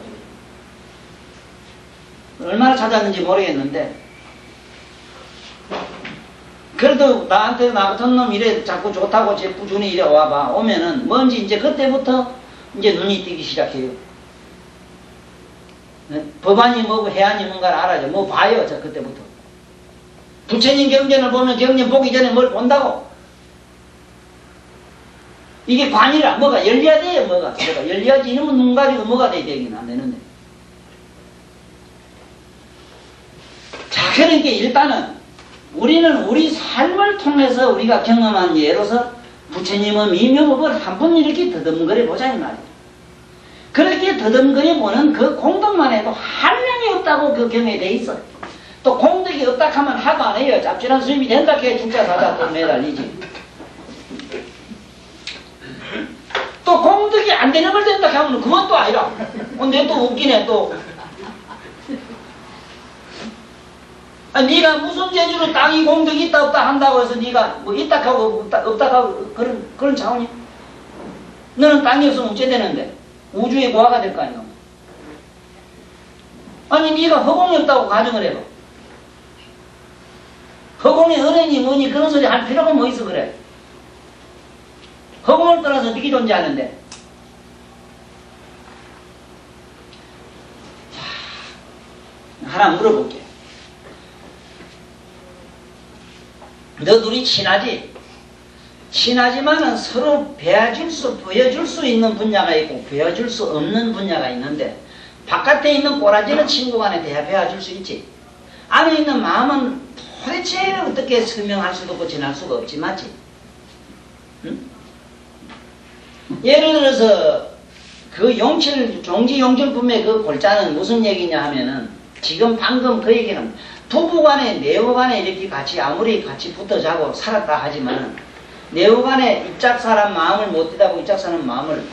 얼마나 찾았는지 모르겠는데 그래도 나한테 나 같은 놈 이래 자꾸 좋다고 제 꾸준히 이래 와봐. 오면은 뭔지 이제 그때부터 이제 눈이 띄기 시작해요. 네? 법안이 뭐고 해안이 뭔가를 알아요. 뭐 봐요. 저 그때부터. 부처님 경전을 보면 경전 보기 전에 뭘 본다고. 이게 관이라 뭐가 열려야 돼요. 뭐가 열려야지. 이러면 눈 가지고 뭐가 돼야 되긴 안 되는데. 자, 그러니까 일단은 우리는 우리 삶을 통해서 우리가 경험한 예로서 부처님은 미묘법을 한 번 이렇게 더듬거려 보자 이 말이에요. 그렇게 더듬거려 보는 그 공덕만 해도 한량이 없다고 그 경에 돼 있어요. 또 공덕이 없다 하면 하도 안 해요. 잡질한 수입이 된다 해야 죽자 사자 또 매달리지. 또 공덕이 안 되는 걸 된다 하면 그건 또 아니라. 근데 또 웃기네 또. 네가 무슨 재주로 땅이 공덕이 있다 없다 한다고 해서 네가 뭐 있다 하고 없다 하고 그런 차원이야. 너는 땅이 없으면 어째 되는데 우주의 고아가 될 거 아니야. 아니 네가 허공이 없다고 가정을 해봐. 허공에 은행이 뭐니 그런 소리 할 필요가 뭐 있어 그래. 허공을 떠나서 어떻게 존재하는데. 자, 하나 물어볼게. 너 둘이 친하지? 친하지만은 서로 보여줄 수 있는 분야가 있고 보여줄 수 없는 분야가 있는데 바깥에 있는 꼬라지는 친구 간에 배워줄 수 있지. 안에 있는 마음은 도대체 어떻게 설명할 수도 없고 전할 수가 없지 맞지? 응? 예를 들어서 그 종지용질품의 그 골자는 무슨 얘기냐 하면은 지금 방금 그 얘기는 부부간에 내후간에 이렇게 같이 아무리 같이 붙어 자고 살았다 하지만 내후간에 입작 사람 마음을 못 듣다고 입작 사람 마음을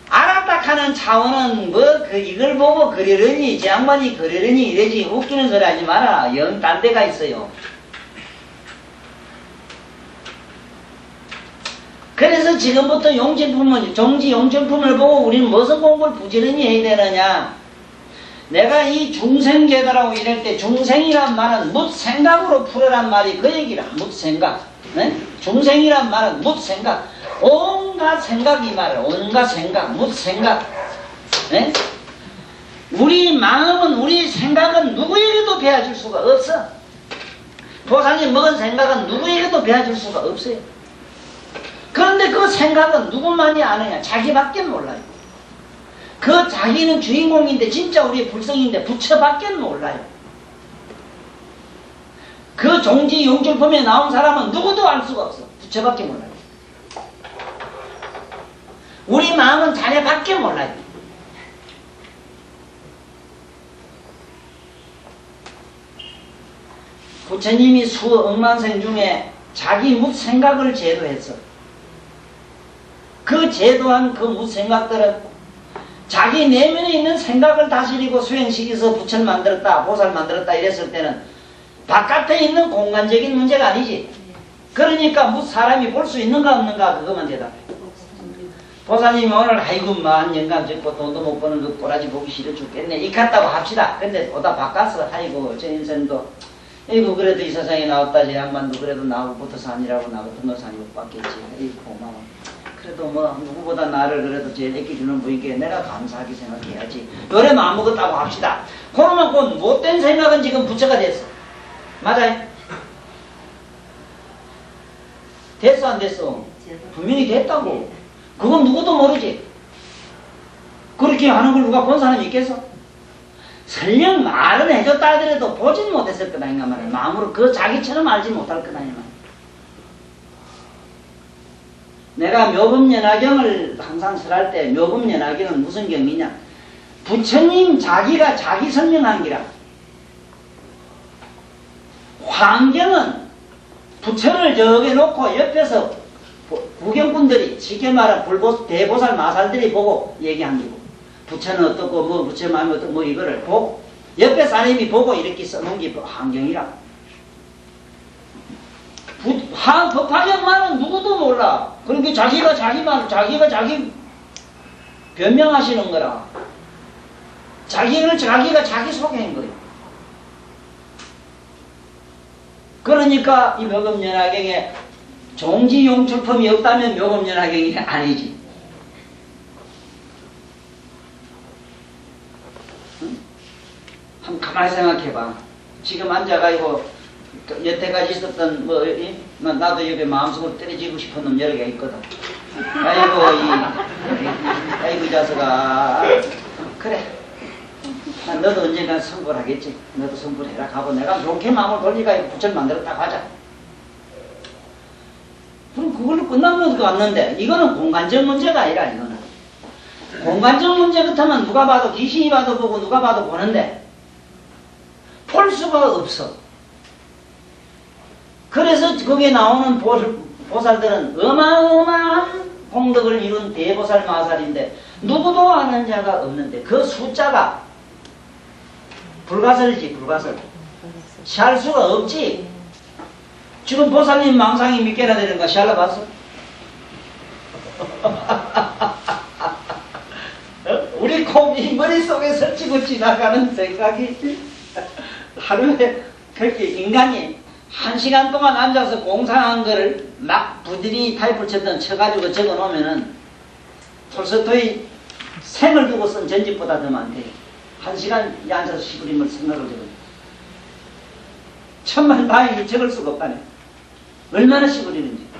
알았다 하는 차원은 뭐 그 이걸 보고 그러려니 제 양반이 그러려니 이래지 웃기는 소리 하지 마라. 영 딴 데가 있어요. 그래서 지금부터 종지 용질품을 보고 우리는 무슨 공부를 부지런히 해야 되느냐. 내가 이 중생제도라고 이럴 때 중생이란 말은 묻생각으로 풀어란 말이 그 얘기라. 묻생각. 네? 중생이란 말은 묻생각. 온갖 생각 이 말이야. 온갖 생각. 묻생각. 네? 우리 마음은 우리 생각은 누구에게도 배워줄 수가 없어. 보살님 먹은 생각은 누구에게도 배워줄 수가 없어요. 그런데 그 생각은 누구만이 아느냐. 자기밖에 몰라요. 그 자기는 주인공인데 진짜 우리의 불성인데 부처밖에 몰라요. 그 종지 용질품에 나온 사람은 누구도 알 수가 없어. 부처밖에 몰라요. 우리 마음은 자네밖에 몰라요. 부처님이 수억만생 중에 자기 묻생각을 제도했어. 그 제도한 그 묻생각들은 자기 내면에 있는 생각을 다스리고 수행시켜서 부처를 만들었다, 보살 만들었다 이랬을 때는 바깥에 있는 공간적인 문제가 아니지. 그러니까 사람이 볼 수 있는가 없는가 그것만 대답해. 보살님이 오늘 아이고 만 영감 짓고 돈도 못 버는 그 꼬라지 보기 싫어 죽겠네 이 같다고 합시다. 근데 보다 바꿨어. 아이고 저 인생도 아이고 그래도 이 세상에 나왔다 저 양반도 그래도 나하고 붙어서 아니라고 나하고 붙어서 아니고 받겠지. 아이고 고마워. 그래도 뭐 누구보다 나를 그래도 제일 애끼주는 분께 내가 감사하게 생각해야지. 그러면 아무것도 하고 합시다. 그러면 그 못된 생각은 지금 부처가 됐어. 맞아요? 됐어 안 됐어? 분명히 됐다고. 그건 누구도 모르지. 그렇게 하는 걸 누가 본 사람이 있겠어? 설령 말은 해줬다 하더라도 보진 못했을 거다 인가 말이야. 마음으로 그 자기처럼 알지 못할 거다 이 말. 내가 묘금연화경을 항상 설할 때 묘금연화경은 무슨 경이냐? 부처님 자기가 자기 설명한 기라. 환경은 부처를 저기 놓고 옆에서 구경꾼들이 쉽게 말하면 대보살 마살들이 보고 얘기한 거고, 부처는 어떻고 뭐 부처 마음이 어떻고 뭐 이거를 보고 옆에 사람이 보고 이렇게 써놓은 게 환경이라. 법화경만은 누구도 몰라. 그러니까 자기가 자기 변명하시는 거라. 자기가 자기 소개한 거예요. 그러니까 이 묘금연화경에 종지용출품이 없다면 묘금연화경이 아니지. 응? 한번 가만히 생각해봐. 지금 앉아가지고 여태까지 있었던 나도 여기 마음속으로 때려지고 싶은 놈 여러 개 있거든. 아이고 이 자식아. 그래. 너도 언젠간 성불 하겠지. 너도 성불해라 하고 내가 좋게 마음을 돌리가 부처를 만들었다 가자. 그럼 그걸로 끝나면 왔는데 이거는 공간적 문제가 아니라 이거는. 공간적 문제 같으면 누가 봐도 귀신이 봐도 보고 누가 봐도 보는데 볼 수가 없어. 그래서 거기에 나오는 보살들은 어마어마한功德을 이룬 대보살 마살인데 누구도 아는 자가 없는데 그 숫자가 불가설이지. 불가설. 샬 수가 없지. 지금 보살님 망상이 몇 개나 되는가 샬라 봤어? 우리 이 머릿속에 설치고 지나가는 생각이 하루에 그렇게 인간이 1시간 동안 앉아서 공상한 거를 막 부디리 타입을 쳐가지고 적어 놓으면은 톨스토이 생을 두고 쓴 전집보다 더 많대. 1시간 앉아서 시부림을 생각을 적어. 천만 다행히 적을 수가 없다네. 얼마나 시부리는지.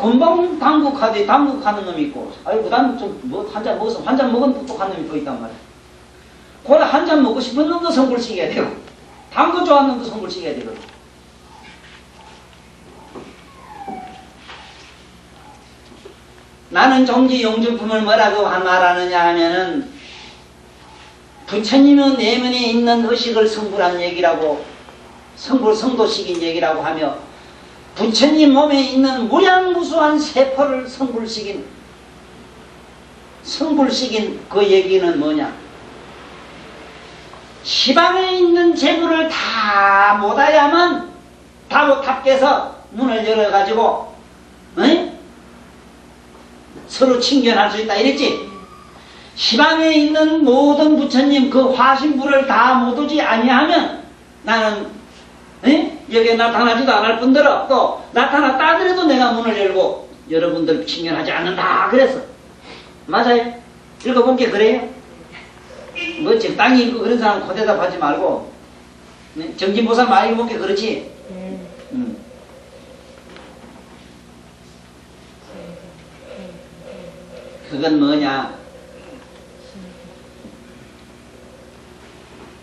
금방 당국하는 놈이 있고, 아이고, 난 좀, 한 잔 먹어서, 한 잔 먹은 똑똑한 놈이 또 있단 말이야. 그래, 한 잔 먹고 싶은 놈도 성불시켜야 되고, 당구 좋아하는 놈도 성불시켜야 되거든. 나는 종지용주품을 뭐라고 말하느냐 하면은, 부처님의 내면에 있는 의식을 성불한 얘기라고, 성도식인 얘기라고 하며, 부처님 몸에 있는 무량무수한 세포를 성불시킨 그 얘기는 뭐냐? 시방에 있는 재물을 다 못하야만 다보탑께서 문을 열어가지고 서로 친견할 수 있다 이랬지? 시방에 있는 모든 부처님 그 화신불을 다 못 오지 아니하면 나는 여기에 나타나지도 않을 뿐더러 또 나타났다 하더라도 내가 문을 열고 여러분들 친견하지 않는다 그래서 맞아요? 읽어본 게 그래요? 뭐 적당히 읽고 그런 사람 고대답하지 말고 정진보살 많이 읽어본 게 그렇지? 그건 뭐냐?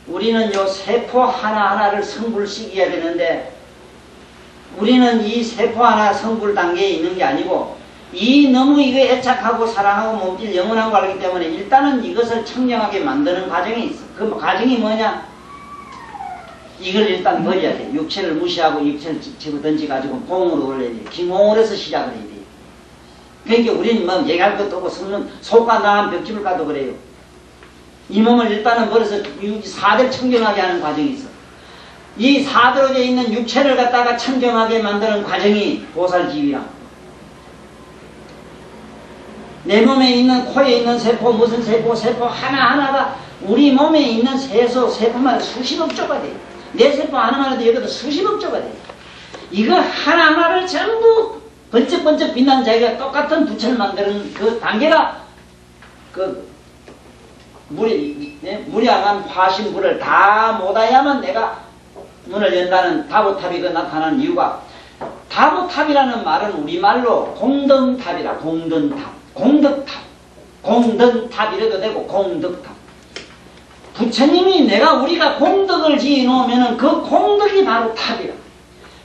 우리는 요 세포 하나하나를 성불시켜야 되는데 우리는 이 세포 하나 성불 단계에 있는 게 아니고 너무 이거 애착하고 사랑하고 몸질 영원한 거 알기 때문에 일단은 이것을 청량하게 만드는 과정이 있어. 그 과정이 뭐냐? 이걸 일단 버려야 돼. 육체를 무시하고 육체를 집어던지 가지고 공으로 올려야 돼. 기공으로서 시작을 해야 돼. 그러니까 우리는 뭐 얘기할 것도 없고 속과 나한 벽집을 가도 그래요. 이 몸을 일단은 버려서 사대를 청정하게 하는 과정이 있어. 이 사대로 되어 있는 육체를 갖다가 청정하게 만드는 과정이 보살지위라. 내 몸에 있는 코에 있는 세포 무슨 세포 하나하나가 우리 몸에 있는 세포만 수십억 조가 돼. 내 세포 하나만 해도 여기도 수십억 조가 돼. 이거 하나하나를 전부 번쩍번쩍 빛나는 자기가 똑같은 부처를 만드는 그 단계가 무량한 화신불을 다 못하야만 내가 문을 연다는 다보탑이 나타나는 이유가 다보탑이라는 말은 우리말로 공덕탑이라. 공덕탑 이래도 되고 공덕탑. 부처님이 우리가 공덕을 지어 놓으면 그 공덕이 바로 탑이라.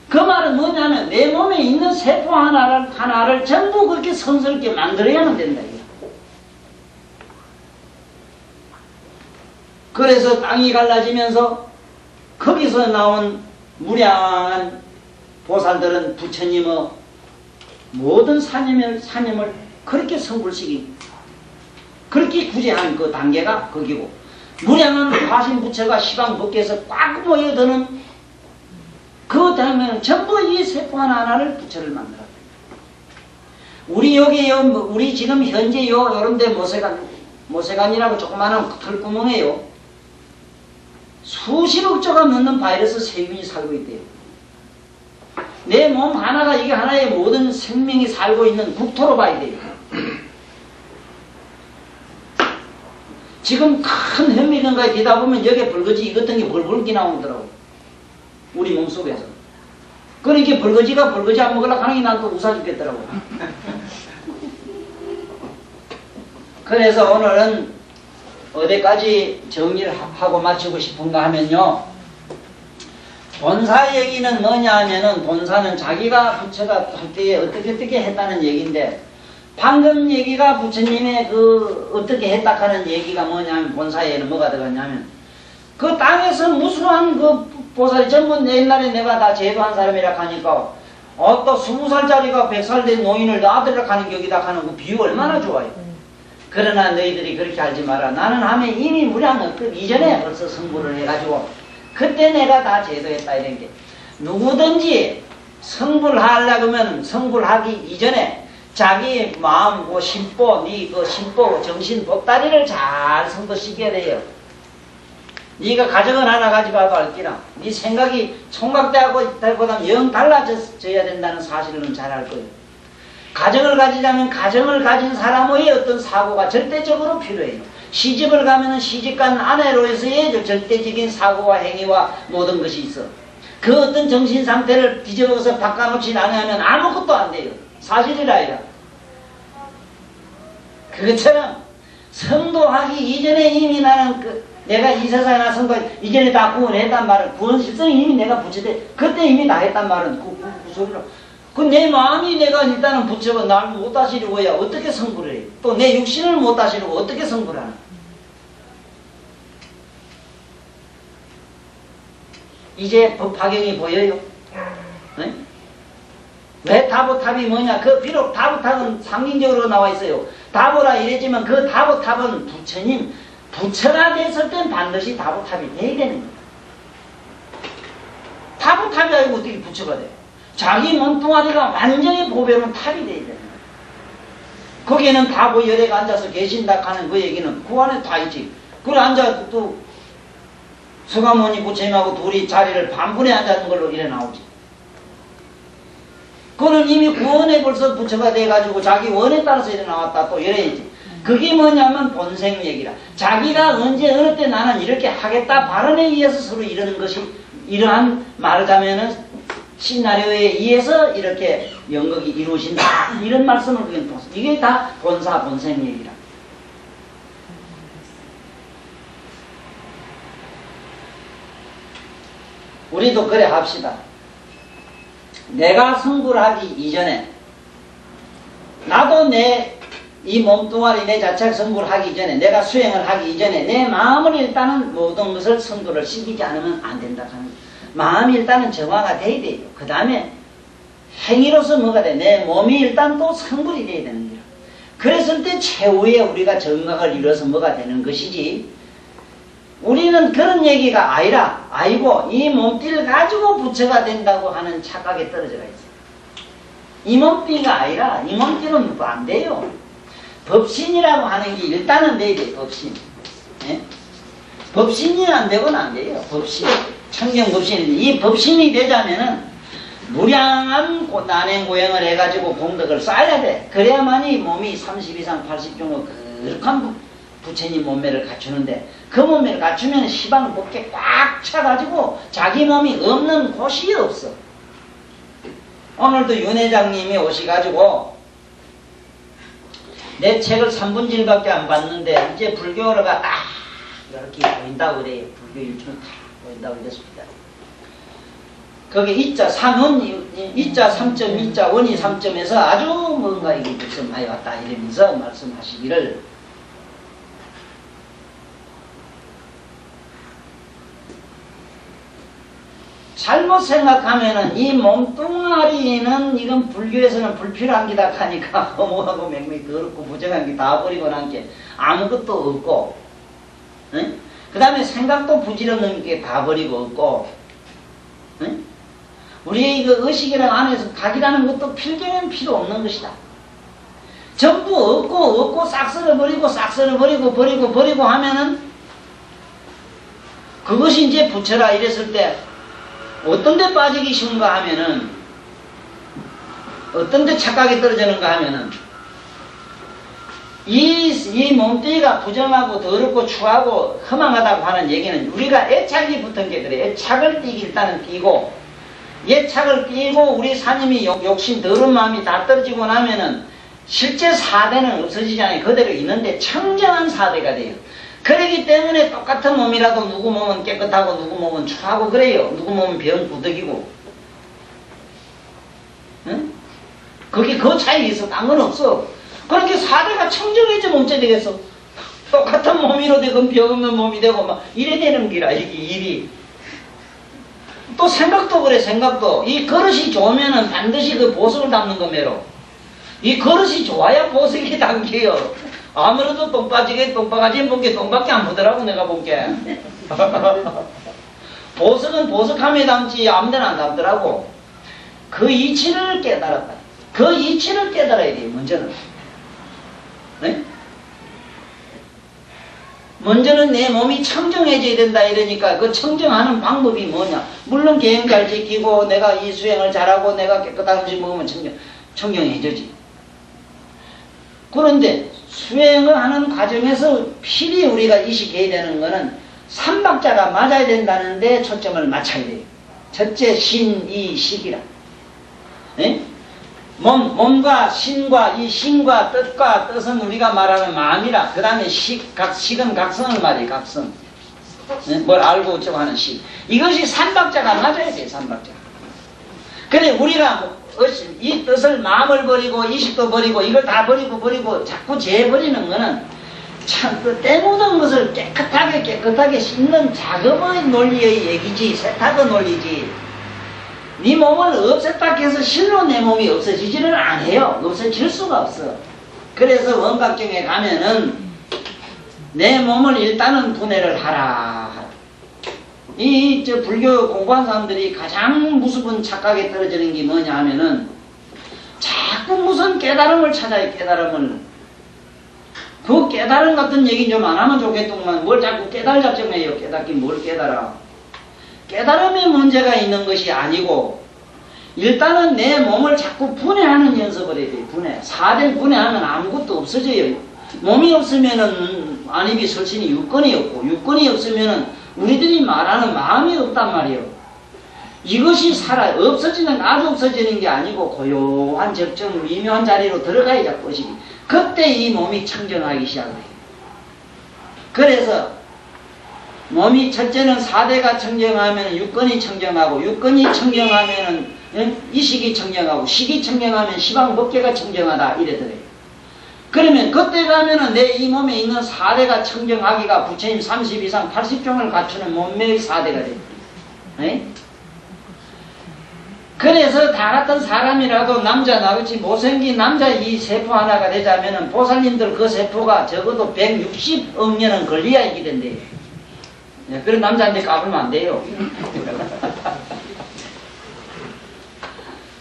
그 말은 뭐냐면 내 몸에 있는 세포 하나를 전부 그렇게 성스럽게 만들어야만 된다. 그래서 땅이 갈라지면서 거기서 나온 무량한 보살들은 부처님의 모든 사념을 그렇게 성불시킨 그렇게 구제한 그 단계가 거기고, 무량한 화신 부처가 시방 법계에서 꽉 모여드는 그 다음에는 전부 이 세포 하나를 부처를 만들었다. 우리 여기 우리 지금 현재 요런데 모세관이라고 조그마한 털구멍에요 수십억 조가 넘는 바이러스 세균이 살고 있대요. 내 몸 하나가 이게 하나의 모든 생명이 살고 있는 국토로 봐야 돼요. 지금 큰 현미경가에 뒤다 보면 여기에 벌거지 이것던 게 벌벌기 나오더라고. 우리 몸속에서. 그러니까 벌거지 안 먹으려고 하는 게 난 또 웃어 죽겠더라고. 그래서 오늘은 어디까지 정리를 하고 마치고 싶은가 하면요. 본사 얘기는 뭐냐 하면은, 본사는 자기가 부처가 할 때에 어떻게 했다는 얘기인데, 방금 얘기가 부처님의 그 어떻게 했다 하는 얘기가 뭐냐면, 본사에는 뭐가 들어갔냐면, 그 땅에서 무수한 그 보살이 전부 옛날에 내가 다 제도한 사람이라 하니까 또 20살짜리가 100살 된 노인을 아들이라 하는 격이다 하는 그 비유 얼마나 좋아요. 그러나 너희들이 그렇게 알지 마라. 나는 하면 이미 무량은 그 이전에 벌써 성불을 해가지고 그때 내가 다 제도했다 이런 게, 누구든지 성불하려고 하면 성불하기 이전에 자기 마음, 그 심보, 그 심보, 정신, 법다리를 잘 성도시켜야 돼요. 네가 가정을 하나 가지봐도 알기라. 네 생각이 총각대하고 보다 영 달라져야 된다는 사실은 잘 알 거예요. 가정을 가지자면 가정을 가진 사람의 어떤 사고가 절대적으로 필요해요. 시집을 가면은 시집간 아내로서의 절대적인 사고와 행위와 모든 것이 있어. 그 어떤 정신 상태를 뒤집어서 바꿔놓지 않으면 아무것도 안 돼요. 사실이라 이라. 그것처럼 성도하기 이전에 이미 나는 내가 이 세상에 나선 거 이전에 다 구원했단 말은, 구원 실성이 이미 내가 부처돼 그때 이미 다 했단 말은 그 소리로. 그 내 마음이 내가 일단은 부처가 날 못 다스리고야 어떻게 성불을 해? 또 내 육신을 못 다스리고 어떻게 성불하나? 이제 법 파경이 보여요? 네? 왜 다보탑이 뭐냐? 그 비록 다보탑은 상징적으로 나와 있어요. 다보라 이랬지만 그 다보탑은 부처님, 부처가 됐을 땐 반드시 다보탑이 돼야 되는 거예요. 다보탑이 아니고 어떻게 부처가 돼? 자기 몸뚱아리가 완전히 보배로운 탑이 돼야 되는 거예요. 거기에는 다보 열애가 앉아서 계신다 하는 그 얘기는 그 안에 다 있지. 그래 앉아 또 서가모니 부처님하고 둘이 자리를 반분에 앉았는 걸로 이래 나오지. 그거는 이미 구원에 벌써 부처가 돼가지고 자기 원에 따라서 이래 나왔다 또 이래야지. 그게 뭐냐면 본생 얘기라. 자기가 언제 어느 때 나는 이렇게 하겠다 발언에 의해서 서로 이러는 것이, 이러한 말하자면은 시나리오에 의해서 이렇게 연극이 이루어진다 이런 말씀을 그게 본, 이게 다 본사 본생 얘기라. 우리도 그래 합시다. 내가 성불하기 이전에, 나도 내 이 몸뚱아리 내 자체를 성불하기 전에, 내가 수행을 하기 이전에 내 마음을 일단은 모든 것을 성도를 시키지 않으면 안 된다 하는 거예요. 마음이 일단은 정화가 돼야 돼요. 그 다음에 행위로서 뭐가 돼? 내 몸이 일단 또 성불이 돼야 되는 거예요. 그랬을 때 최후에 우리가 정각을 이뤄서 뭐가 되는 것이지, 우리는 그런 얘기가 아니고 이 몸띠를 가지고 부처가 된다고 하는 착각에 떨어져가 있어요. 이 몸띠가 아니라, 이 몸띠는 안 돼요. 법신이라고 하는 게 일단은 돼야 돼요. 법신. 예? 법신이 안 되고는 안 돼요. 법신. 청경법신인데, 이 법신이 되자면은 무량한 난행고행을 해가지고 공덕을 쌓아야 돼. 그래야만이 몸이 30 이상 80종의 거룩한 부처님 몸매를 갖추는데, 그 몸매를 갖추면 시방 법계 꽉 차가지고 자기 몸이 없는 곳이 없어. 오늘도 윤 회장님이 오셔가지고 내 책을 3분질밖에 안 봤는데 이제 불교가 딱 이렇게 보인다고 그래요. 불교 일주는 다 보인다고 그랬습니다. 거기 이자 3원, 이자 3점, 이자 원이 3점에서 아주 뭔가 이게 말씀하여 왔다 이러면서 말씀하시기를 잘못 생각하면은 이 몸뚱아리는 이건 불교에서는 불필요한 기다 하니까 허무하고 맹맹 더럽고 부정한 게 다 버리고 난 게 아무것도 없고, 그 다음에 생각도 부질없는 게 다 버리고 없고, 우리의 그 의식이라는 안에서 각이라는 것도 필경은 필요 없는 것이다. 전부 없고 싹 쓸어버리고 싹 쓸어버리고 버리고 하면은 그것이 이제 부처라 이랬을 때 어떤 데 빠지기 쉬운가 하면은 어떤 데 착각이 떨어지는가 하면은 이 몸뚱이가 부정하고 더럽고 추하고 허망하다고 하는 얘기는 우리가 애착이 붙은 게 그래. 애착을 띠기 일단은 띠고 애착을 띠고 우리 사님이 욕심 더러운 마음이 다 떨어지고 나면은 실제 사대는 없어지잖아요. 그대로 있는데 청정한 사대가 돼요. 그러기 때문에 똑같은 몸이라도 누구 몸은 깨끗하고 누구 몸은 추하고 그래요. 누구 몸은 병구덕이고. 응? 그게 그 차이 있어. 딴 건 없어. 그렇게 사대가 청정해져 몸째 되겠어. 똑같은 몸이로 되건 병 없는 몸이 되고 막 이래 되는 기라 이게 일이. 또 생각도 그래. 생각도 이 그릇이 좋으면은 반드시 그 보석을 담는 거매로. 이 그릇이 좋아야 보석이 담겨요. 아무래도 똥바가지 본 게 똥밖에 안 보더라고 내가 본 게. 보석은 보석함에 담지 아무데나 안 담더라고. 그 이치를 깨달았다. 그 이치를 깨달아야 돼요. 먼저는. 네? 먼저는 내 몸이 청정해져야 된다 이러니까 그 청정하는 방법이 뭐냐. 물론 계행 잘 지키고 내가 이 수행을 잘하고 내가 깨끗한 음식 먹으면 청정해지지. 그런데 수행을 하는 과정에서 필히 우리가 이식해야 되는 것은 삼박자가 맞아야 된다는데 초점을 맞춰야 돼요. 첫째 신이식이라. 네? 몸과 신과 이 신과 뜻과 뜻은 우리가 말하는 마음이라. 그 다음에 식은 각성을 말해요. 각성. 네? 뭘 알고 어쩌고 하는 식. 이것이 삼박자가 맞아야 돼요. 삼박자. 그래 우리가 이 뜻을 마음을 버리고 이식도 버리고 이걸 다 버리고 자꾸 재버리는 거는 참 그 때묻은 것을 깨끗하게 씻는 작업의 논리의 얘기지. 세탁의 논리지. 네 몸을 없앴다 해서 실로 내 몸이 없어지지는 않아요. 없어질 수가 없어. 그래서 원각경에 가면은 내 몸을 일단은 분해를 하라. 저 불교 공부한 사람들이 가장 무수분 착각에 떨어지는 게 뭐냐 하면은 자꾸 무슨 깨달음을 찾아요. 깨달음을. 그 깨달음 같은 얘기 좀 안 하면 좋겠더만 뭘 자꾸 깨달잡정해요. 깨닫긴 뭘 깨달아. 깨달음에 문제가 있는 것이 아니고 일단은 내 몸을 자꾸 분해하는 연습을 해야 돼요. 분해. 사대 분해하면 아무것도 없어져요. 몸이 없으면은 안입이 설신이 육건이 없고 육건이 없으면은 우리들이 말하는 마음이 없단 말이에요. 이것이 살아요. 없어지는 아주 없어지는 게 아니고 고요한 적정 미묘한 자리로 들어가야 자꾸시. 그때 이 몸이 청정하기 시작해요. 그래서 몸이 첫째는 사대가 청정하면 육건이 청정하고 육건이 청정하면 이식이 청정하고 식이 청정하면 시방법계가 청정하다 이래더래요. 그러면 그때 가면은 내 이 몸에 있는 사대가 청정하기가 부처님 30 이상 80종을 갖추는 몸매의 사대가 돼요. 네? 그래서 다 같은 사람이라도 남자 나같이 못생긴 남자 이 세포 하나가 되자면은 보살님들 그 세포가 적어도 160억 년은 걸려야 이게 된대요. 네, 그런 남자한테 까불면 안 돼요.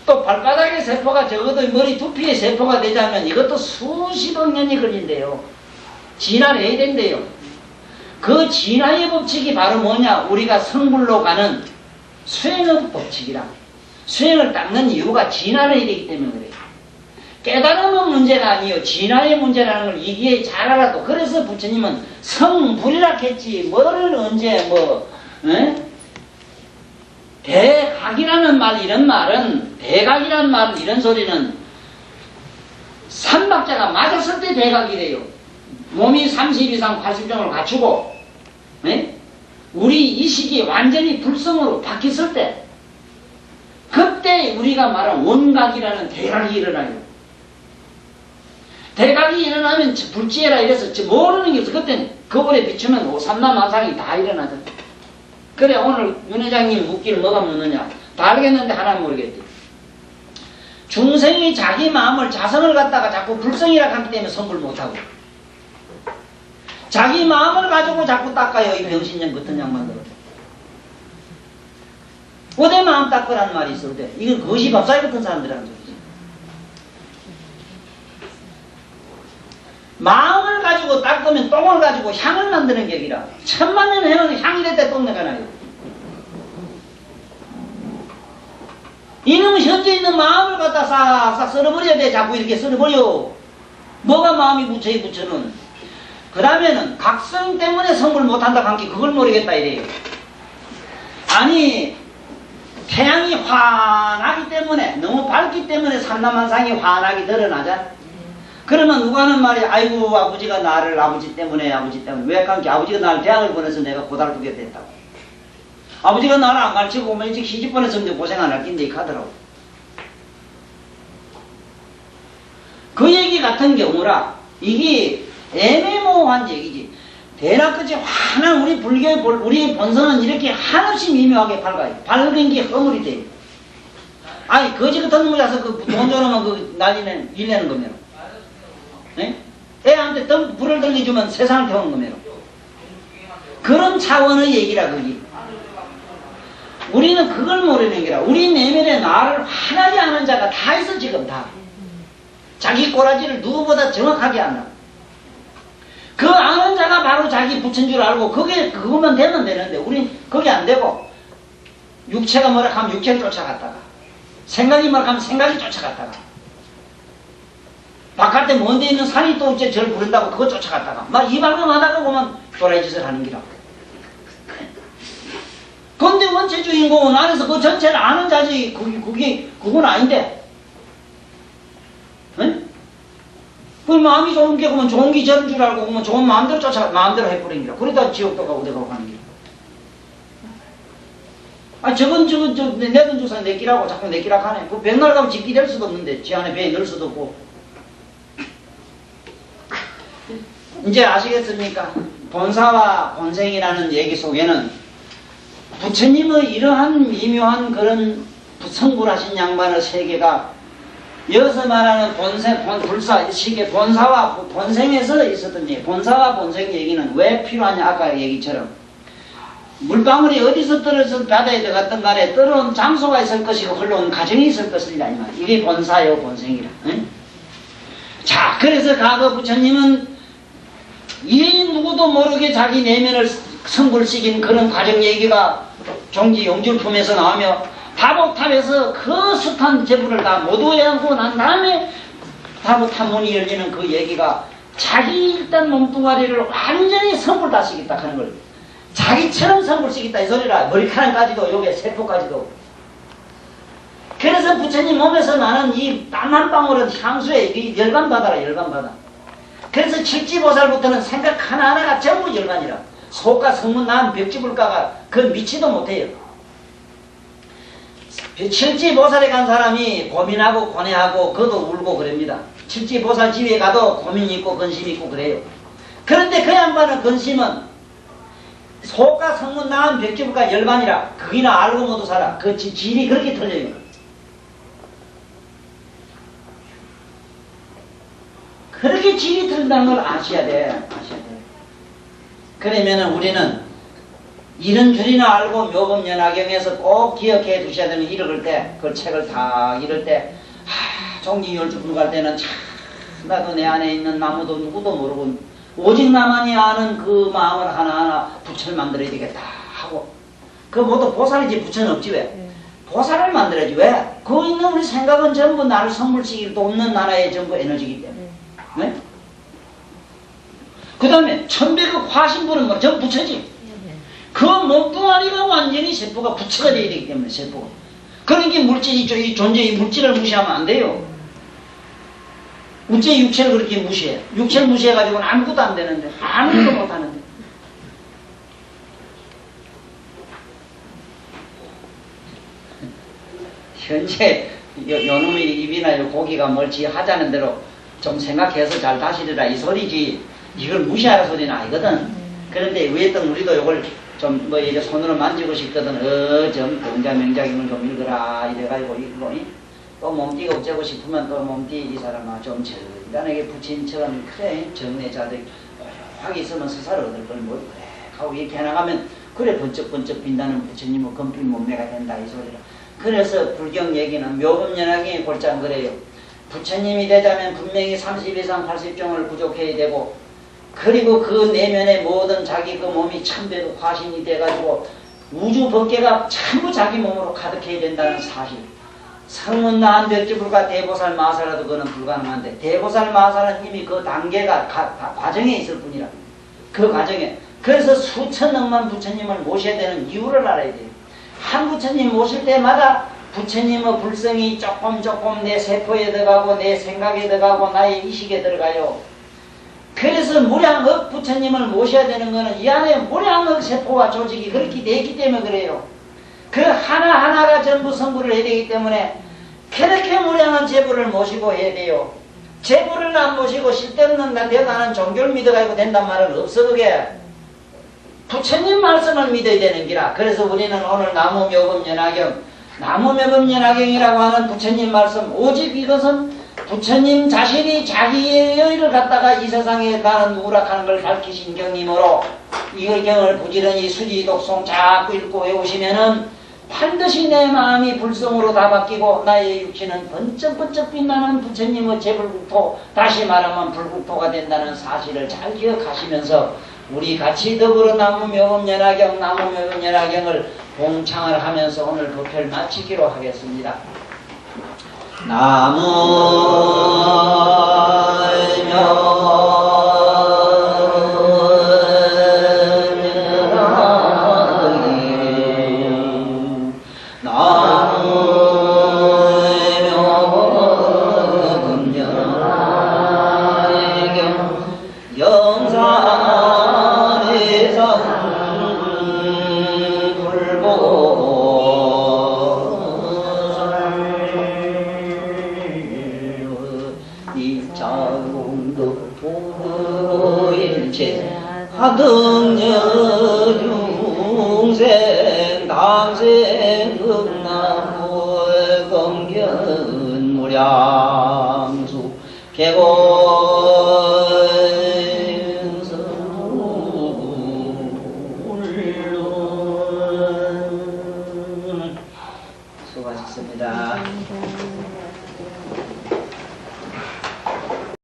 또 발바닥의 세포가 적어도 머리 두피의 세포가 되자면 이것도 수십억 년이 걸린대요. 진화를 해야 된대요. 그 진화의 법칙이 바로 뭐냐? 우리가 성불로 가는 수행의 법칙이라. 수행을 닦는 이유가 진화를 해야 되기 때문에 그래요. 깨달음은 문제가 아니에요. 진화의 문제라는 걸 이게 잘 알아도. 그래서 부처님은 성불이라 했지 뭐를 언제 대각이라는 말 이런 말은 대각이라는 말은 이런 소리는 삼박자가 맞았을 때 대각이래요. 몸이 30 이상 80종을 갖추고 우리 이식이 완전히 불성으로 바뀌었을 때 그때 우리가 말한 원각이라는 대각이 일어나요. 대각이 일어나면 불지해라 이래서 모르는 게 없어. 그때는 거울에 비추면 삼라만상이 다 일어나죠. 그래 오늘 윤 회장님 묻기를 뭐가 묻느냐. 다 알겠는데 하나 모르겠대. 중생이 자기 마음을 자성을 갖다가 자꾸 불성이라 하기 때문에 성불 못하고 자기 마음을 가지고 자꾸 닦아요. 이 병신년 같은 양반들은. 어디 마음 닦으라는 말이 있어. 어디. 이건 거시 밥사이 같은 사람들이라는 소리지. 마음을 가지고 닦으면 똥을 가지고 향을 만드는 격이라. 천만 년 해는 향이 될 때 똥내가 나요. 이놈은 현재 있는 마음을 갖다 싹싹 썰어버려야 돼. 자꾸 이렇게 썰어버려. 뭐가 마음이 부처의 부처는. 그 다음에는 각성 때문에 성불 못한다 한게 그걸 모르겠다 이래요. 아니 태양이 환하기 때문에 너무 밝기 때문에 삼라만상이 환하게 드러나잖아. 그러면 누가 하는 말이 아이고 아버지가 나를 아버지 때문에 왜 그런지 아버지가 나를 대학을 보내서 내가 고달프게 됐다고. 아버지가 나를 안 가르치고 오면 일찍 시집 보냈으면 고생 안 할 낀데 이렇게 하더라고. 그 얘기 같은 경우라 이게 애매모호한 얘기지. 대낮까지 환한 우리 불교의 우리 본성은 이렇게 한없이 미묘하게 밝아요. 밝은 게 허물이 돼요. 아니 거지 같은 놈을 가서 그 돈 줘놓으면 그 난리는 일내는 거면 네? 애한테 불을 들려주면 세상을 태우는 거면 그런 차원의 얘기라 거기. 우리는 그걸 모르는 게라. 우리 내면에 나를 화나게 하는 자가 다 있어 지금 다. 자기 꼬라지를 누구보다 정확하게 안다. 그 아는 자가 바로 자기 부처인 줄 알고 그거만 되면 되는데 우린 그게 안 되고 육체가 뭐라 하면 육체를 쫓아갔다가 생각이 뭐라 하면 생각이 쫓아갔다가 바깥에 먼데 있는 산이 또 이제 절 부른다고 그거 쫓아갔다가 막 이 발음하다가 보면 도라이 짓을 하는 기라. 근데 원체 주인공은 안에서 그 전체를 아는 자지 그건 아닌데 응? 그 마음이 좋은 게 그러면 좋은 게 저런 줄 알고 그러면 좋은 마음대로 마음대로 해버린 기라. 그러다 지옥도 가고 내가 가는 기라. 아 저건 내 돈 주사 내 끼라고 자꾸 내 끼라고 하네. 그 백날 가면 집기 될 수도 없는데 지 안에 배에 넣을 수도 없고. 이제 아시겠습니까? 본사와 본생이라는 얘기 속에는 부처님의 이러한 미묘한 그런 성불하신 양반의 세계가 여기서 말하는 불사, 시계 본사와 본생에서 있었던 얘기, 본사와 본생 얘기는 왜 필요하냐, 아까 얘기처럼. 물방울이 어디서 떨어져 바다에 들어갔던 간에 떨어온 장소가 있을 것이고 흘러온 과정이 있을 것이라, 이 말. 이게 본사요, 본생이라. 응? 자, 그래서 과거 부처님은 이 누구도 모르게 자기 내면을 성불시킨 그런 과정 얘기가 종지 용줄품에서 나오며 다복탑에서 그 숱한 제부를 다 모두 해하고 난 다음에 다복탑 문이 열리는 그 얘기가 자기 일단 몸뚱아리를 완전히 성불다시켰다 하는 걸 자기처럼 성불시켰다 이 소리라. 머리카락까지도 요게 세포까지도. 그래서 부처님 몸에서 나는 이 땀 한 방울은 향수에 이 열반바다라 열반바다. 그래서 칠지보살부터는 생각 하나하나가 전부 열반이라. 속과 성문 낳은 벽지불가가 그걸 미치도 못해요. 칠지보살에 간 사람이 고민하고 고뇌하고 그도 울고 그럽니다. 칠지보살 집에 가도 고민이 있고 근심이 있고 그래요. 그런데 그 양반의 근심은 속과 성문 낳은 벽지불가 열반이라. 그기나 알고 모두 살아. 그 질이 그렇게 틀려요. 그렇게 질이 틀린다는 걸 아셔야 돼. 아셔야 돼. 그러면은 우리는 이런 줄이나 알고 묘법연화경에서 꼭 기억해 두셔야 되는 이럴 때, 그 책을 다 이럴 때, 종지열주 불갈 때는 참, 나도 내 안에 있는 나무도 누구도 모르고, 오직 나만이 아는 그 마음을 하나하나 부처를 만들어야 되겠다 하고, 그 모두 보살이지 부처는 없지 왜? 보살을 만들어야지 왜? 그 있는 우리 생각은 전부 나를 성불시킬 없는 나라의 전부 에너지이기 때문에. 네? 그 다음에 천백의 화신부는 뭐 전부 부처지. 그 몸뚱아리가 완전히 세포가 부처가 되어야 되기 때문에 세포가. 그러니까 물질이 이 존재의 물질을 무시하면 안 돼요. 어째 육체를 그렇게 무시해? 육체를 무시해가지고는 아무것도 안 되는데 아무것도 못하는데. 현재 요놈의 입이나 요 고기가 뭘지 하자는 대로 좀 생각해서 잘 다시리라 이 소리지 이걸 무시하는 소리는 아니거든. 그런데 왜 또 우리도 이걸 좀 뭐 이제 손으로 만지고 싶거든. 좀 공자 명작임을 좀 읽어라 이래가지고 이거 또 몸띠가 어쩌고 싶으면 또 몸띠 이 사람아 좀 절단하게 부친처럼 그래 정내자들 고요하게 있으면 스사를 얻을 걸 뭐 그래 하고 이렇게 해나가면 그래 번쩍번쩍 빈다는 부처님은 금빛 몸매가 된다 이 소리라. 그래서 불경 얘기는 묘금연하게 골장 그래요. 부처님이 되자면 분명히 30 이상 80종을 부족해야 되고 그리고 그 내면의 모든 자기 그 몸이 참되도 화신이 돼가지고 우주 법계가 전부 자기 몸으로 가득해야 된다는 사실. 성문나한 될지 불가 대보살 마사라도 그거는 불가능한데 대보살 마사는 이미 그 단계가 과정에 있을 뿐이라. 그 과정에. 그래서 수천 억만 부처님을 모셔야 되는 이유를 알아야 돼요. 한 부처님 모실 때마다 부처님의 불성이 조금 내 세포에 들어가고 내 생각에 들어가고 나의 의식에 들어가요. 그래서 무량억 부처님을 모셔야 되는 것은 이 안에 무량억 세포와 조직이 그렇게 되어 있기 때문에 그래요. 그 하나하나가 전부 성불을 해야 되기 때문에 그렇게 무량한 제부를 모시고 해야 돼요. 제부를 안 모시고 쓸데없는 대단한 종교를 믿어가지고 된단 말은 없어. 그게 부처님 말씀을 믿어야 되는 기라. 그래서 우리는 오늘 나무묘금연화경 나무묘금연화경이라고 하는 부처님 말씀 오직 이것은 부처님 자신이 자기의 여의를 갖다가 이 세상에 가는 우락하는 걸 밝히신 경이므로 이 경을 부지런히 수지독송 자꾸 읽고 외우시면은 반드시 내 마음이 불성으로 다 바뀌고 나의 육신은 번쩍번쩍 빛나는 부처님의 제불국토 다시 말하면 불국토가 된다는 사실을 잘 기억하시면서 우리 같이 더불어 나무묘금연화경을 봉창을 하면서 오늘 법회를 마치기로 하겠습니다. 하등여 중생 당생 극나무 검견 무량수 계곡